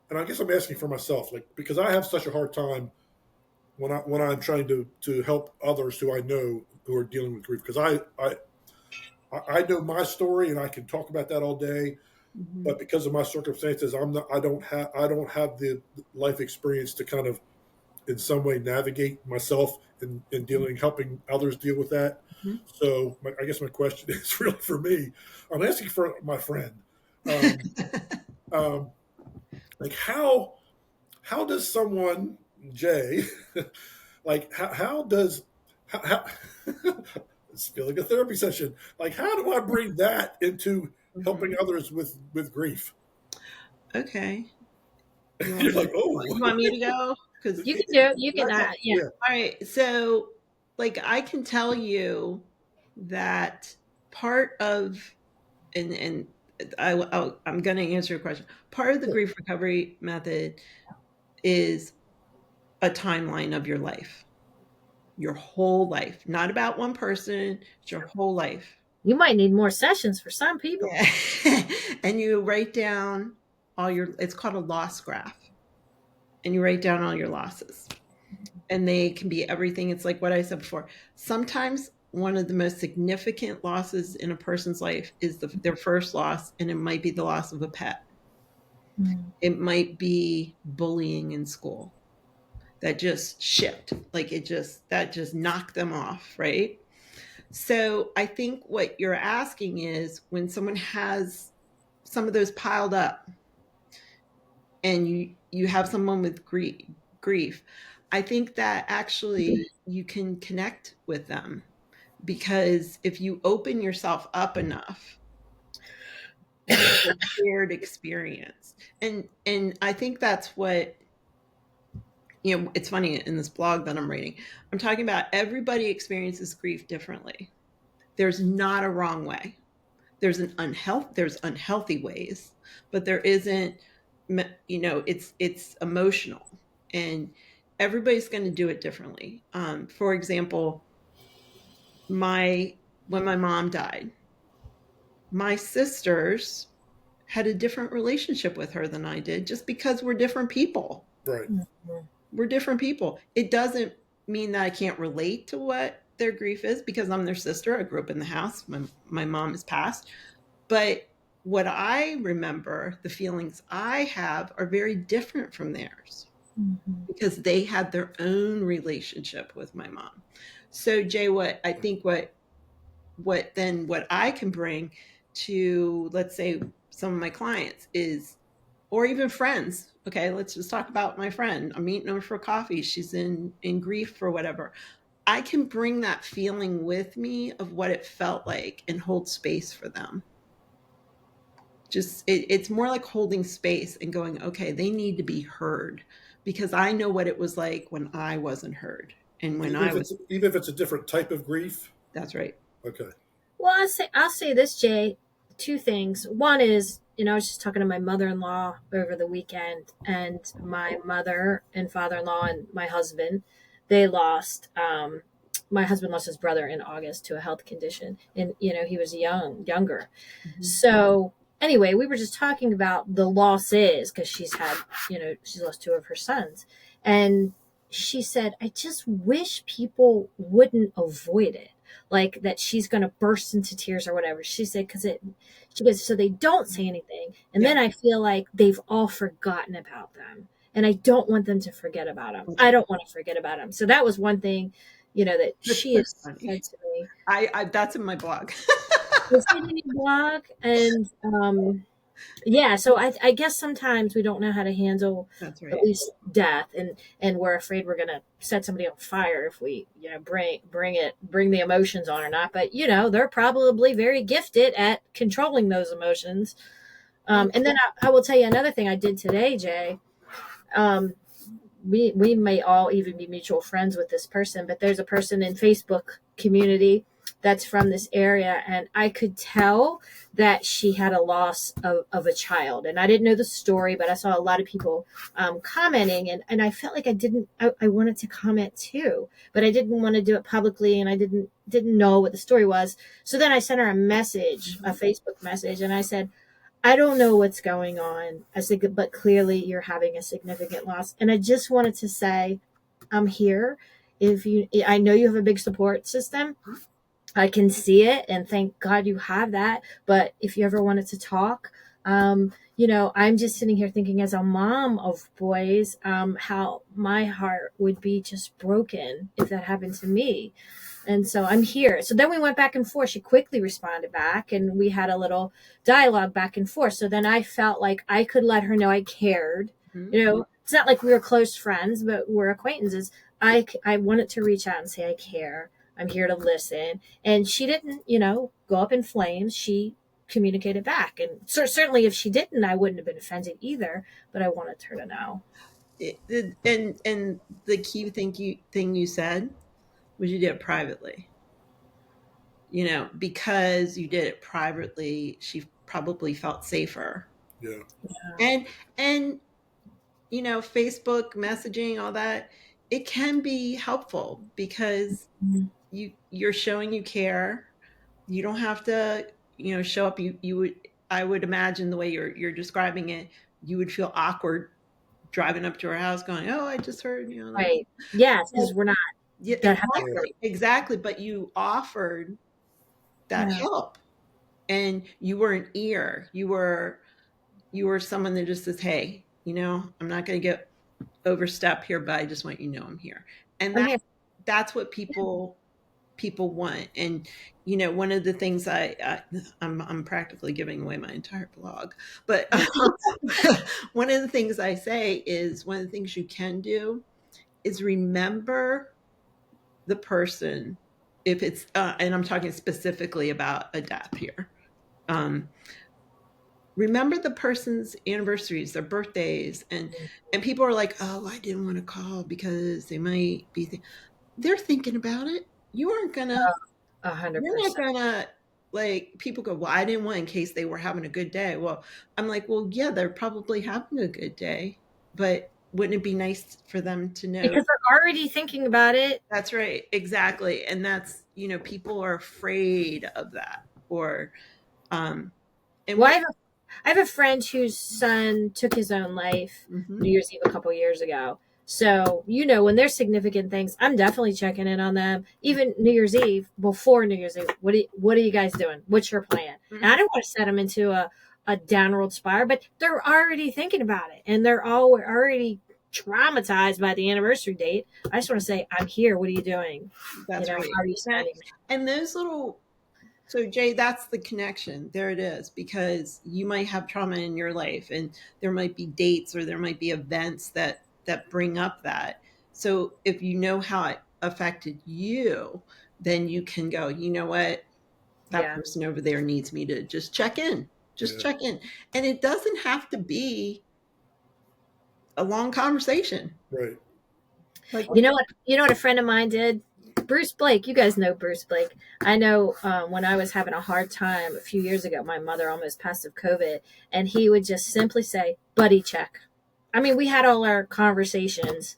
And I guess I'm asking for myself, like because I have such a hard time when I'm trying to help others who I know who are dealing with grief because I know my story and I can talk about that all day, Mhm. but because of my circumstances, I don't have the life experience to kind of in some way navigate myself in dealing helping others deal with that. Mhm. So I guess my question is really for me. I'm asking for my friend. Um, um, like how does someone Jay like how does how it's feeling like a therapy session. Like how do I bring that into helping Mhm. others with grief? Okay. You want You're me like, oh, you want me to go? Because You can do it. You can. that's Yeah. yeah, all right. So, like, I can tell you that part of and I'm going to answer your question. Part of the sure. grief recovery method is a timeline of your life, your whole life, not about one person, it's your whole life. You might need more sessions for some people. Yeah. And you write down it's called a loss graph. And you write down all your losses. And they can be everything. It's like what I said before. Sometimes one of the most significant losses in a person's life is their first loss, and it might be the loss of a pet. Mm. It might be bullying in school that just shipped, like that just knocked them off, right? So I think what you're asking is, when someone has some of those piled up, and you have someone with grief, I think that actually you can connect with them, because if you open yourself up enough, it's a shared experience. And I think that's what, it's funny, in this blog that I'm reading, I'm talking about everybody experiences grief differently. There's not a wrong way. There's unhealthy ways, but there isn't, it's emotional, and everybody's going to do it differently. For example, when my mom died, my sisters had a different relationship with her than I did, just because we're different people. Right. Mhm. We're different people. It doesn't mean that I can't relate to what their grief is, because I'm their sister. I grew up in the house. My mom has passed. But what I remember, the feelings I have, are very different from theirs, Mhm. because they had their own relationship with my mom. So Jay, what I think what I can bring to, let's say, some of my clients is, or even friends. Okay, let's just talk about my friend. I'm meeting her for coffee. She's in grief or whatever. I can bring that feeling with me of what it felt like and hold space for them. Just it's more like holding space and going, okay, they need to be heard, because I know what it was like when I wasn't heard, and when I was. Even if it's a different type of grief. That's right. Okay. Well, I'll say this, Jay. Two things. One is, I was just talking to my mother-in-law over the weekend, and my mother and father-in-law and my husband, they lost. My husband lost his brother in August to a health condition, and he was younger. Mm-hmm. So anyway, we were just talking about the losses, because she's lost two of her sons, and she said, I just wish people wouldn't avoid it, like that she's going to burst into tears or whatever. She said, she goes, so they don't say anything. And Yeah. then I feel like they've all forgotten about them. And I don't want them to forget about them. I don't want to forget about them. So that was one thing, that she has said to me. I that's in my blog. Is it in your blog? And yeah, so I guess sometimes we don't know how to handle That's at right. least death, and we're afraid we're gonna set somebody on fire if we bring the emotions on or not. But they're probably very gifted at controlling those emotions. And then I will tell you another thing I did today, Jay. Um, we may all even be mutual friends with this person, but there's a person in Facebook community that's from this area, and I could tell that she had a loss of a child. And I didn't know the story, but I saw a lot of people commenting, and I felt like I wanted to comment too, but I didn't want to do it publicly, and I didn't know what the story was. So then I sent her a Facebook message, and I said, I don't know what's going on. I said, but clearly you're having a significant loss. And I just wanted to say, I'm here. I know you have a big support system. I can see it, and thank God you have that. But if you ever wanted to talk, I'm just sitting here thinking, as a mom of boys, how my heart would be just broken if that happened to me. And so I'm here. So then we went back and forth. She quickly responded back, and we had a little dialogue back and forth. So then I felt like I could let her know I cared. Mm-hmm. It's not like we were close friends, but we're acquaintances. I wanted to reach out and say, I care. I'm here to listen. And she didn't, go up in flames. She communicated back. And certainly if she didn't, I wouldn't have been offended either, but I wanted her to know. And the key thing you said was, you did it privately. Because you did it privately, she probably felt safer. Yeah. And Facebook messaging, all that, it can be helpful because you're showing you care. You don't have to, show up. You would, I would imagine the way you're describing it, you would feel awkward driving up to her house going, "Oh, I just heard, like." Right. Yes, Well, because we're not yeah, gonna have Yeah. exactly. But you offered that yeah. help, and you were an ear. You were someone that just says, "Hey, I'm not going to get overstep here, but I just want you to know I'm here." And I'm here. that's what people want. And one of the things I'm practically giving away my entire blog, but one of the things I say is one of the things you can do is remember the person, if it's and I'm talking specifically about a death here. um, Remember the person's anniversaries, their birthdays, and people are like, "Oh, I didn't want to call because they might be they're thinking about it." You aren't gonna You're not 100%. gonna, like, people go, "Well, I didn't want in case they were having a good day." Well, I'm like, "Well, yeah, they're probably having a good day, but wouldn't it be nice for them to know?" Because they're already thinking about it. That's right, exactly. And that's, people are afraid of that. Or and Well, what I have a friend whose son took his own life Mhm. New Year's Eve a couple years ago. So, when there's significant things, I'm definitely checking in on them. Even New Year's Eve, before New Year's Eve, what are you guys doing? What's your plan? And I don't want to set them into a downward spiral, but they're already thinking about it and they're all already traumatized by the anniversary date. I just want to say, I'm here. What are you doing? That's How right. are you spending? And those little So, Jay, that's the connection. There it is, because you might have trauma in your life, and there might be dates or there might be events that bring up that. So, if you know how it affected you, then you can go, "You know what? That Yeah. person over there needs me to just check in. Just Yeah. check in." And it doesn't have to be a long conversation. Right. Like, You know what a friend of mine did? Bruce Blake. You guys know Bruce Blake. I know when I was having a hard time a few years ago, my mother almost passed of COVID, and he would just simply say, "Buddy check." I mean, we had all our conversations,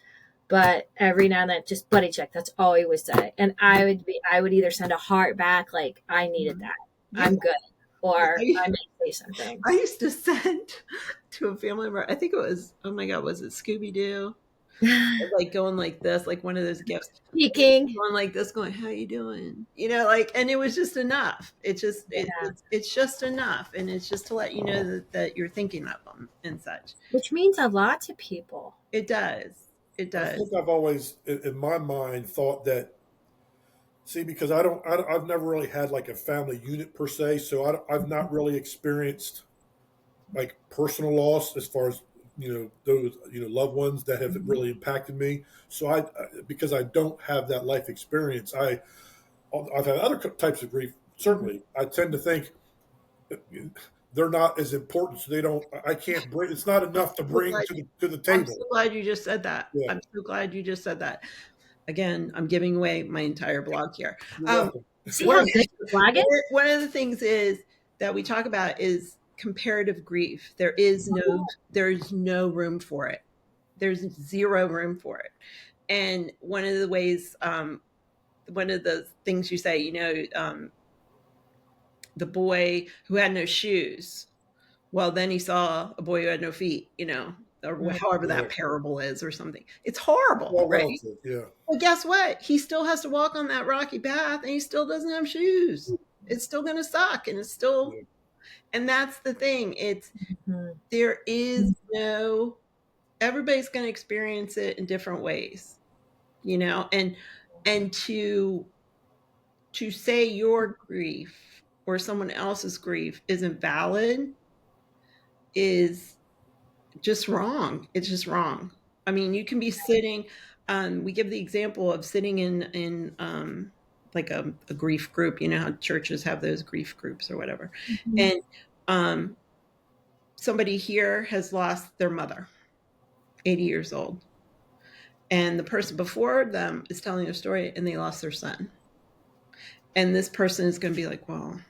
but every now and then, just buddy check. That's all he would say, and I would either send a heart back, like I needed that, yeah, I'm good, or I, I may say something. I used to send to a family member, I think it was, oh my God, was it Scooby Doo? Like going like this, like one of those gifts, Speaking. going like this, going, "How you doing?" Like, and it was just enough. Yeah. It's just enough, and it's just to let you know that you're thinking of them and such. Which means a lot to people. It does. It I does. think I've always, in my mind, thought that. See, because I've never really had like a family unit per se, so I've not really experienced like personal loss as far as those loved ones that have Mhm. really impacted me. So because I don't have that life experience, I've had other types of grief. Mhm. Certainly, I tend to think they're not as important, so they don't. I can't bring. It's not enough to So bring glad, to the I'm table. so glad you just said that. Yeah, I'm so glad you just said that. Again, I'm giving away my entire blog here. you're Um, welcome. See one how of, good you're flagging? one of the things is that we talk about is comparative grief. There's no room for it. There's zero room for it. And one of the things you say, the boy who had no shoes. Well, then he saw a boy who had no feet, or however that Right. parable is or something. It's horrible, All right? relative. Yeah. Well, guess what? He still has to walk on that rocky path and he still doesn't have shoes. It's still going to suck. Yeah. And that's the thing. Mhm. There is everybody's going to experience it in different ways, and to say your grief or someone else's grief isn't valid is just wrong. It's just wrong. I mean, you can be sitting. We give the example of sitting in like a grief group. You know how churches have those grief groups or whatever, Mhm. and um, somebody here has lost their mother, 80 years old, and the person before them is telling a story, and they lost their son, and this person is going to be like, "Well,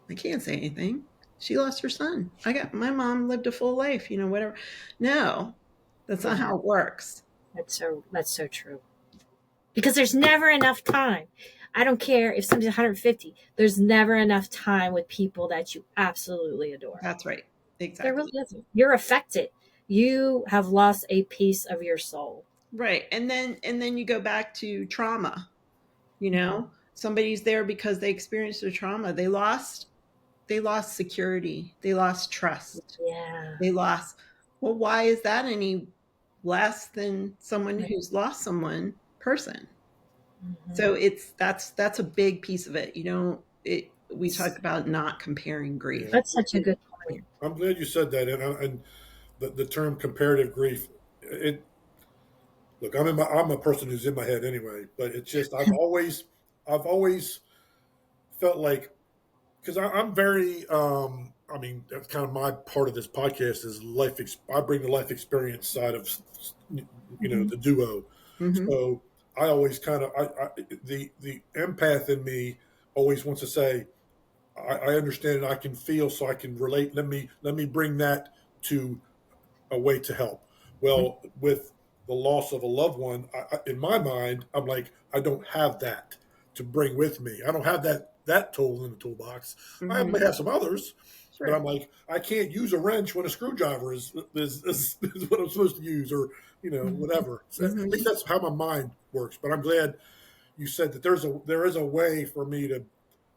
I can't say anything. She lost her son. My mom lived a full life, whatever. No, that's not how it works. That's so true. Because there's never enough time. I don't care if somebody's 150. There's never enough time with people that you absolutely adore. That's right. There Exactly. really isn't. You're affected. You have lost a piece of your soul. Right. And then you go back to trauma. Somebody's there because they experienced a trauma. They lost security. They lost trust. Yeah. They lost. Well, why is that any less than someone who's lost someone person? Mm-hmm. So that's a big piece of it. We talk about not comparing grief. That's such a good point. I'm glad you said that, and the term comparative grief. Look, I'm a person who's in my head anyway, but it's just I've always felt like, because I'm very I mean, that's kind of my part of this podcast is life. I bring the life experience side of the duo. Mm-hmm. So I always kind of the empath in me always wants to say, I understand and I can feel, so I can relate. Let me bring that to a way to help. Well, with the loss of a loved one, in my mind, I'm like, I don't have that to bring with me. I don't have that tool in the toolbox. Mm-hmm. I may have some others, Sure. but I'm like, I can't use a wrench when a screwdriver is what I'm supposed to use, or whatever. So Mm-hmm. at least that's how my mind works. But I'm glad you said that there is a way for me to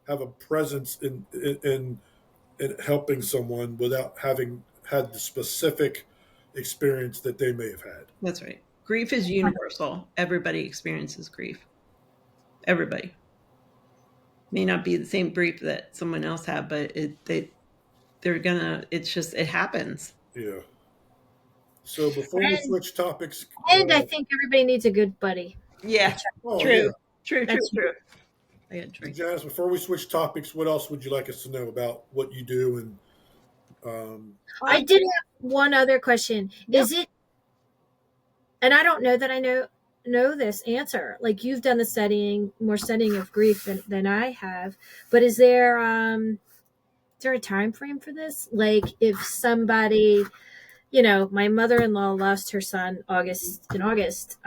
have a presence in helping someone without having had the specific experience that they may have had. That's right. Grief is universal. Everybody experiences grief. Everybody. May not be the same grief that someone else had, but it happens. Yeah. So before we switch topics, And I think everybody needs a good buddy. Yeah. oh, True. yeah. True. I got a drink. Janice, before we switch topics, what else would you like us to know about what you do? And I did have one other question. Yeah. Is it, and I don't know that I know this answer. Like, you've done the more studying of grief than I have, but is there a time frame for this? Like, if somebody, my mother-in-law lost her son in August.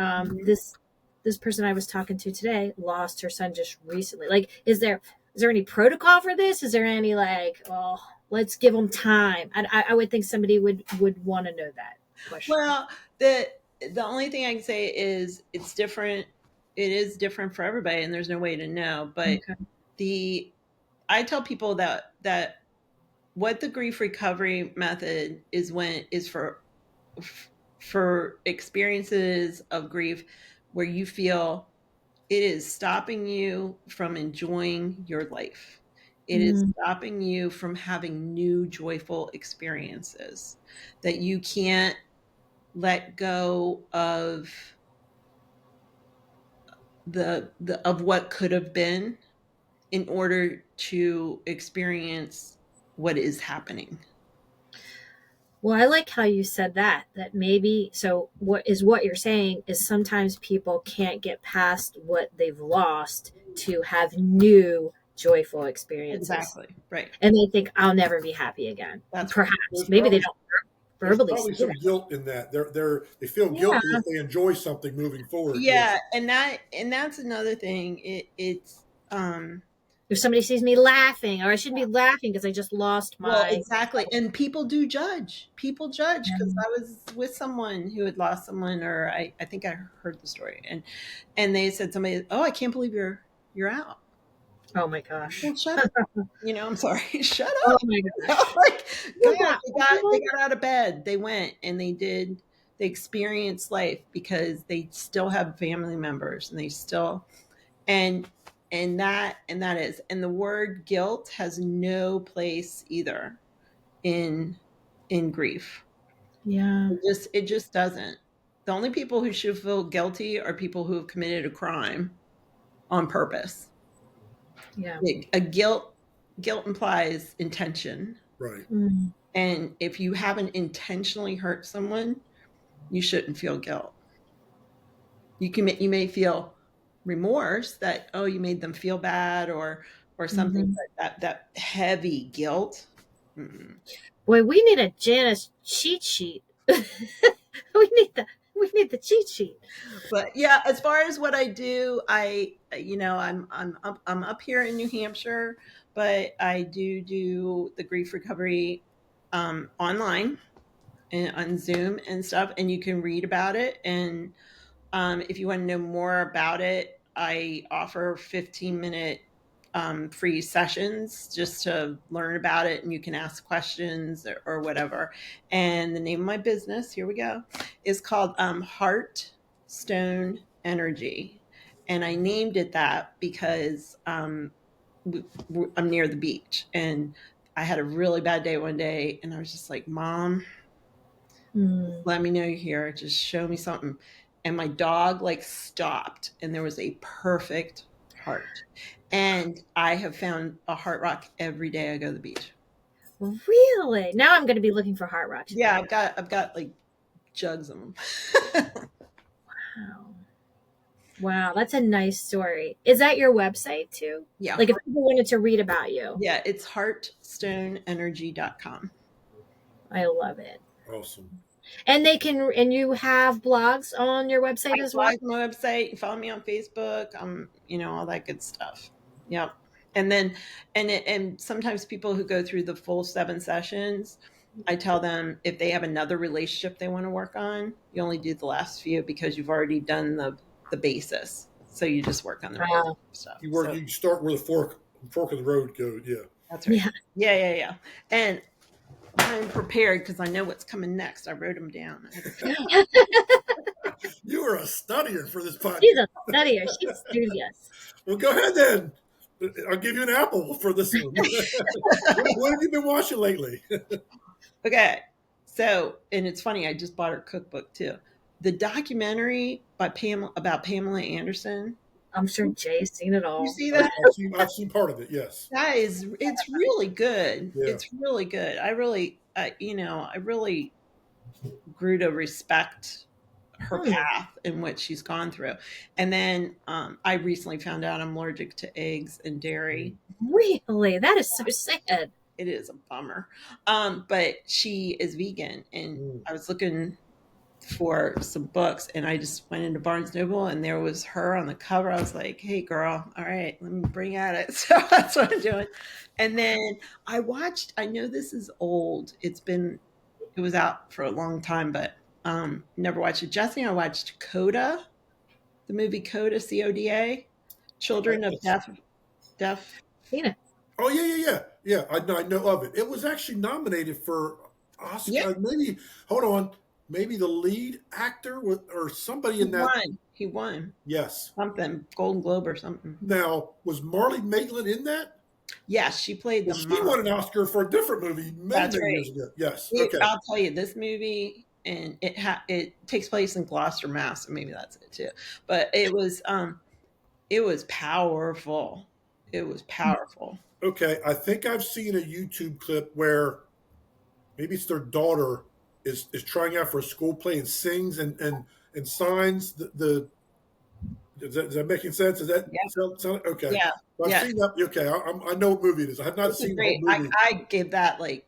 This person I was talking to today lost her son just recently. Like, is there any protocol for this? Is there any, like, well, let's give them time? And I would think somebody would want to know that question. Well, the only thing I can say is it's different. It is different for everybody, and there's no way to know. But I tell people that what the grief recovery method is for experiences of grief where you feel it is stopping you from enjoying your life. It is stopping you from having new joyful experiences, that you can't let go of of what could have been in order to experience what is happening. Well, I like how you said that maybe, so what you're saying is sometimes people can't get past what they've lost to have new joyful experiences. Exactly. Right. And they think, I'll never be happy again. That's perhaps. Maybe they don't verbally There's probably some guilt in that. They feel guilty if they enjoy something moving forward. Yeah, and that's another thing. It's if somebody sees me laughing, or I shouldn't be laughing because I just lost my... Well, exactly. And people do judge. People judge, because I was with someone who had lost someone, or I think I heard the story, and they said, somebody, oh, I can't believe you're out. Oh my gosh. Well, shut up. I'm sorry. Shut up. Oh my gosh. Like, they got out of bed. They went and they experienced life because they still have family members, and they still, and that is, and the word guilt has no place either in grief. Yeah. It just doesn't. The only people who should feel guilty are people who have committed a crime on purpose. Yeah. A guilt implies intention. Right. Mm. And if you haven't intentionally hurt someone, you shouldn't feel guilt. You may feel remorse that, oh, you made them feel bad or something, but that heavy guilt Mm. Boy, we need a Janice cheat sheet. we need the cheat sheet. But yeah, as far as what I do, I'm up here in New Hampshire, but I do the grief recovery online and on Zoom and stuff, and you can read about it. And if you want to know more about it, I offer 15-minute free sessions just to learn about it, and you can ask questions or whatever. And the name of my business, here we go, is called Heart Stone Energy. And I named it that because I'm near the beach, and I had a really bad day one day, and I was just like, Mom, let me know you're here. Just show me something. And my dog like stopped, and there was a perfect heart. And I have found a heart rock every day I go to the beach. Really? Now I'm going to be looking for heart rocks. Yeah, I've got like jugs of them. Wow. Wow, that's a nice story. Is that your website too? Yeah. Like if people wanted to read about you. Yeah, it's heartstoneenergy.com. I love it. Awesome. And and you have blogs on your website as well? I my website, follow me on Facebook, all that good stuff. Yep. And then and sometimes people who go through the full 7 sessions, I tell them if they have another relationship they want to work on, you only do the last few because you've already done the basis. So you just work on the relationship stuff. You start where the fork of the road goes. Yeah. That's right. Yeah. And I'm prepared because I know what's coming next. I wrote them down. You are a studier for this podcast. She's a studier. She's studious. Well, go ahead then. I'll give you an apple for this one. What have you been watching lately? Okay. So, and it's funny, I just bought her cookbook too. The documentary about Pamela Anderson. I'm sure Jay's seen it all. You see that? I've seen part of it, yes. It's really good. Yeah. It's really good. I really grew to respect her path and what she's gone through. And then I recently found out I'm allergic to eggs and dairy. Really? That is so sad. It is a bummer. But she is vegan, and I was looking for some books, and I just went into Barnes Noble, and there was her on the cover. I was like, hey girl, all right, let me bring at it. So that's what I'm doing. And then I know this is old. It was out for a long time, but never watched it. Jesse and I watched Coda, the movie Coda, Coda, Children of Deaf. Seen it. Oh yeah. I know of it. It was actually nominated for Oscar. Yeah. Maybe hold on. Maybe the lead actor or somebody in that. He won. Yes. Something, Golden Globe or something. Now, was Marlee Matlin in that? Yes, she played the She mom. won an Oscar for a different movie many years ago. Yes. Okay. I'll tell you, this movie, and it takes place in Gloucester, Mass. So maybe that's it too. But it was powerful. It was powerful. Okay, I think I've seen a YouTube clip where maybe it's their daughter is trying out for a school play and sings and signs the is that making sense? Is that sound okay? Yeah. Well, I've seen that. Okay, I know what movie it is. I have not seen the whole movie. I give that like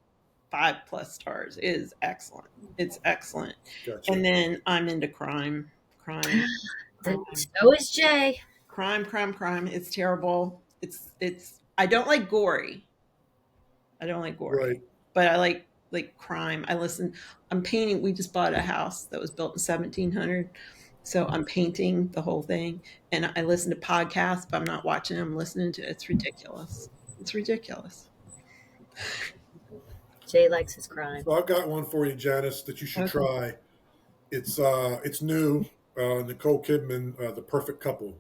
5+ stars. It is excellent. It's excellent. Gotcha. And then I'm into crime. So is Jay. Crime. It's terrible. It's. I don't like gory. Right. But I like crime. I'm painting. We just bought a house that was built in 1700. So I'm painting the whole thing, and I listen to podcasts, but I'm not watching them. I'm listening to it. It's ridiculous. Jay likes his crime. So I've got one for you, Janice, that you should try. It's new. Nicole Kidman, The Perfect Couple.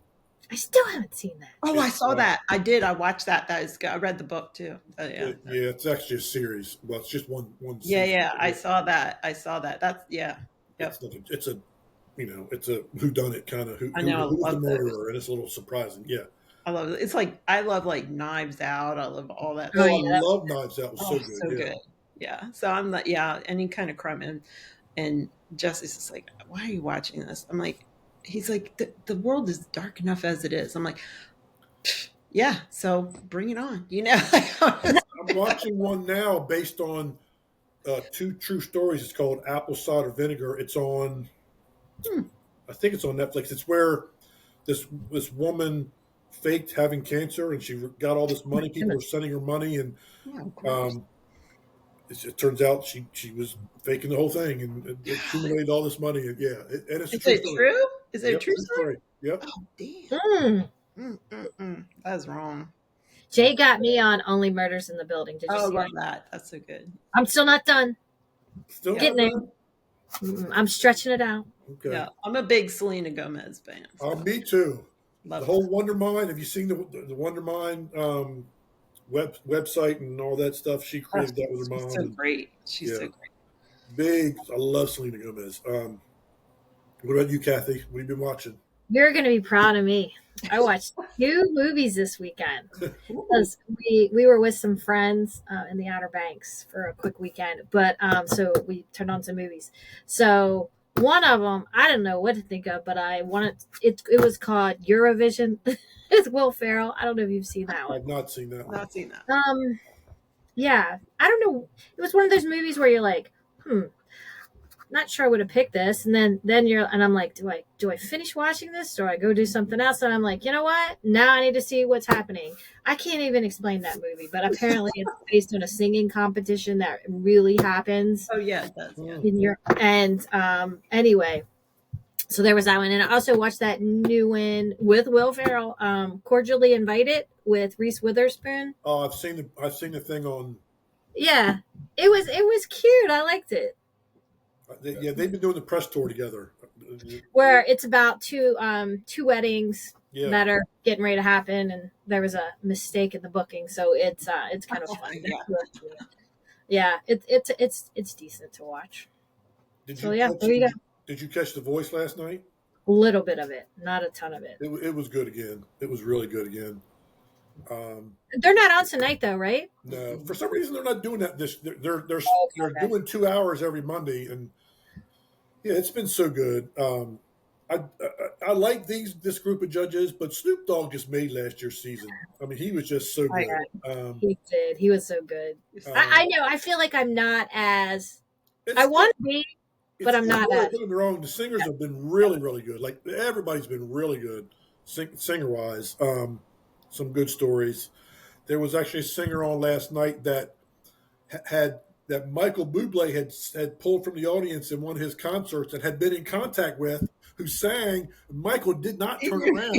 I still haven't seen that. Oh, I saw that. I did. I watched that. That is good. I read the book too. Yeah, it's actually a series. Well, it's just one. Yeah. I saw that. That's Yep. It's a whodunit kind of who's the murderer, and it's a little surprising. Yeah, I love it. It's like I love like Knives Out. I love all that. I love Knives Out. It was so good. So good. Yeah. So I'm like, any kind of crime, and Jesse's just like, why are you watching this? I'm like, he's like, the world is dark enough as it is. I'm like, yeah, so bring it on. I'm watching one now based on two true stories. It's called Apple Cider Vinegar. It's on, Hmm. I think it's on Netflix. It's where this woman faked having cancer, and she got all this money. People were sending her money, and Oh, gross. um, it turns out she was faking the whole thing and accumulated all this money. And yeah, and it's a Is true it story. true? Is it a Yep, true true story? story. Yep. Oh, damn. Mm. That's wrong. Jay got me on Only Murders in the Building. Did you Oh, I see love that? that. That's so good. I'm still not done. Still Yeah. not Getting done. there. I'm stretching it out. Okay. Yeah, I'm a big Selena Gomez fan. So Me too. love The whole Wonder Mind. Have you seen the Wonder Mind website and all that stuff? She her. created that with her She's mom. so And great. She's so yeah, great. big. I love Selena Gomez. What about you, Kathy? What have you been watching? You're going to be proud of me. I watched 2 movies this weekend Ooh. because we were with some friends in the Outer Banks for a quick weekend. But so we turned on some movies. So one of them, I didn't know what to think of, but I wanted it. It was called Eurovision. It's Will Ferrell. I don't know if you've seen that one. I've not seen that one. Not seen that. Yeah, I don't know. It was one of those movies where you're like, not sure I would have picked this, and then I'm like, do I finish watching this, or I go do something else? And I'm like, you know what? Now I need to see what's happening. I can't even explain that movie, but apparently it's based on a singing competition that really happens Oh yeah, it does. Yeah. in Europe. And anyway, so there was that one, and I also watched that new one with Will Ferrell, Cordially Invited with Reese Witherspoon. Oh, I've seen the thing on. Yeah, it was cute. I liked it. Yeah, they've been doing the press tour together. Where it's about two weddings Yeah. that are getting ready to happen, and there was a mistake in the booking, so it's kind of fun. Yeah, it's decent to watch. Did So you yeah, catch, there you go. Did you catch The Voice last night? A little bit of it, not a ton of it. It was good again. It was really good again. They're not on tonight though, right? No, for some reason they're not doing that. They're Okay. doing 2 hours every Monday, and yeah, it's been so good. I like this group of judges, but Snoop Dogg just made last year's season. I mean, he was just so I good. He did. He was so good. I know. I feel like I'm not as I want to be, but I'm not Really, as. don't get me wrong. The singers have been really, really good. Like everybody's been really good, singer wise. Some good stories. There was actually a singer on last night that had that Michael Bublé had pulled from the audience in one of his concerts and had been in contact with, who sang. Michael did not turn around.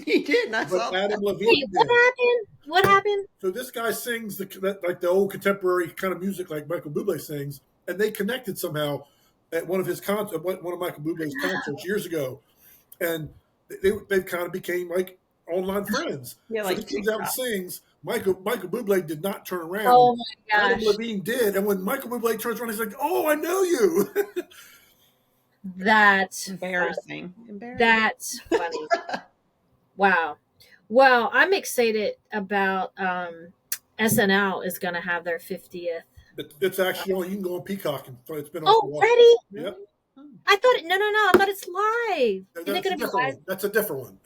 He did. I But saw Adam that. Levine Wait, what did. happened? What happened? So this guy sings like the old contemporary kind of music like Michael Bublé sings, and they connected somehow at one of Michael Bublé's concerts years ago, and they kind of became like online friends. Yeah, So like he comes out and TikTok. sings. Michael Bublé did not turn around. Oh my Adam gosh, Levine did, and when Michael Bublé turns around, he's like, "Oh, I know you." that's Embarrassing. That's funny. Wow. Well, I'm excited about SNL is going to have their 50th. It's actually on. You can go on Peacock, and it's been on for a Oh, while. ready? Yep. I thought no. I thought it's live. Is it That's a going to be different live? one. That's a different one.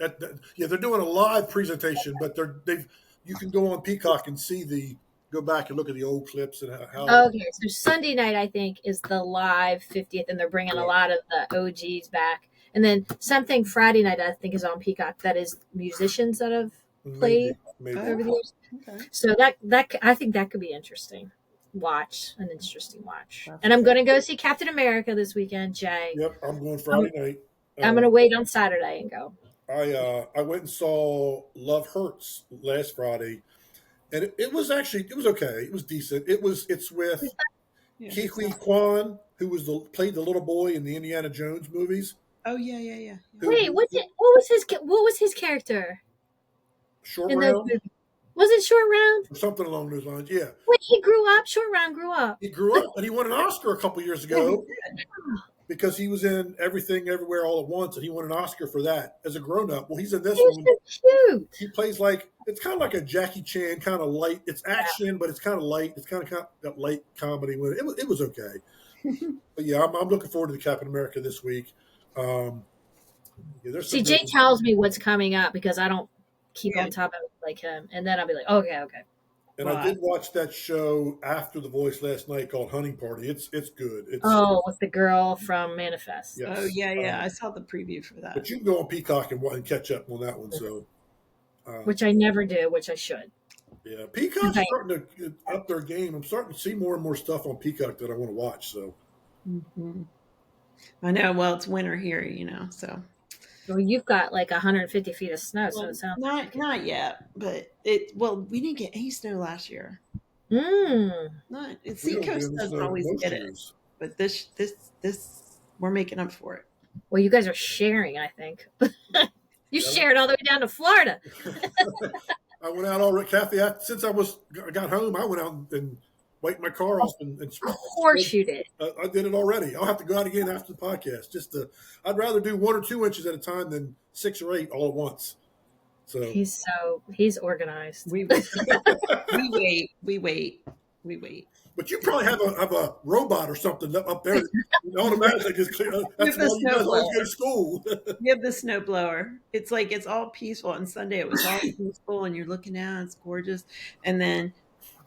Yeah, they're doing a live presentation, but you can go on Peacock and go back and look at the old clips and how. Okay, so Sunday night I think is the live 50th, and they're bringing a lot of the OGs back. And then something Friday night I think is on Peacock that is musicians that have played Maybe. over the years. Okay. So that I think that could be interesting. An interesting watch. And I'm going to go see Captain America this weekend, Jay. Yep, I'm going Friday night. I'm going to wait on Saturday and go. I went and saw Love Hurts last Friday, and it was okay. It was decent. It's with Ke Huy Quan, who played the little boy in the Indiana Jones movies. Oh yeah. Wait, what was his character Short in those Round? movies? Was it Short Round? Or something along those lines, yeah. Wait, he grew up? Short Round grew up. He grew up, and he won an Oscar a couple years ago because he was in Everything Everywhere All at Once, and he won an Oscar for that as a grown-up. Well, he's in this one. So cute. He plays it's kind of like a Jackie Chan kind of light. It's action, but it's kind of light. It's kind of that light comedy. It was okay. But yeah, I'm looking forward to the Captain America this week. See, Jay tells me what's coming up because I don't keep on top of it like him, and then I'll be like, okay. And Well, I did watch that show after The Voice last night called Hunting Party. It's good. It's Oh, with the girl from Manifest. oh yes. yeah. I saw the preview for that. But you can go on Peacock and catch up on that one. So, Which I never do, which I should. yeah, Peacock's starting to up their game. I'm starting to see more and more stuff on Peacock that I want to watch. So, I know. Well, it's winter here, so. Well, you've got like 150 feet of snow, so it sounds not yet, but we didn't get any snow last year. Mm. Not we Seacoast don't doesn't snow always most get years. it, but this we're making up for it. Well, you guys are sharing, I think. You shared all the way down to Florida. I went out already, Kathy. Since I got home, I went out and wiped my car off and Of course you did. I did it already. I'll have to go out again after the podcast. I'd rather do 1 or 2 inches at a time than 6 or 8 all at once. So he's organized. We wait. But you probably have a robot or something up there that automatically just clear. That's why you guys always go to school. We have the snow blower. It's like it's all peaceful. On Sunday it was all peaceful, and you're looking out, it's gorgeous, and then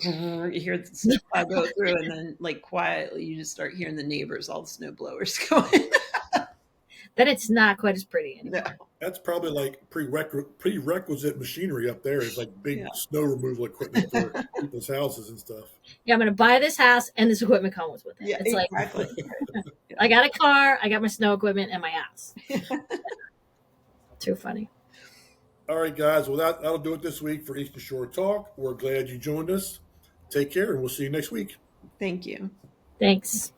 you hear the snow plow go through, and then like quietly you just start hearing the neighbors, all the snow blowers going. Then it's not quite as pretty anymore. No. That's probably like prerequisite machinery up there. Is like big snow removal equipment for people's houses and stuff. Yeah, I'm going to buy this house, and this equipment comes with it. Yeah, it's exactly. Like I got a car, I got my snow equipment, and my house. Too funny. All right, guys. Well, that'll do it this week for Eastern Shore Talk. We're glad you joined us. Take care, and we'll see you next week. Thank you. Thanks.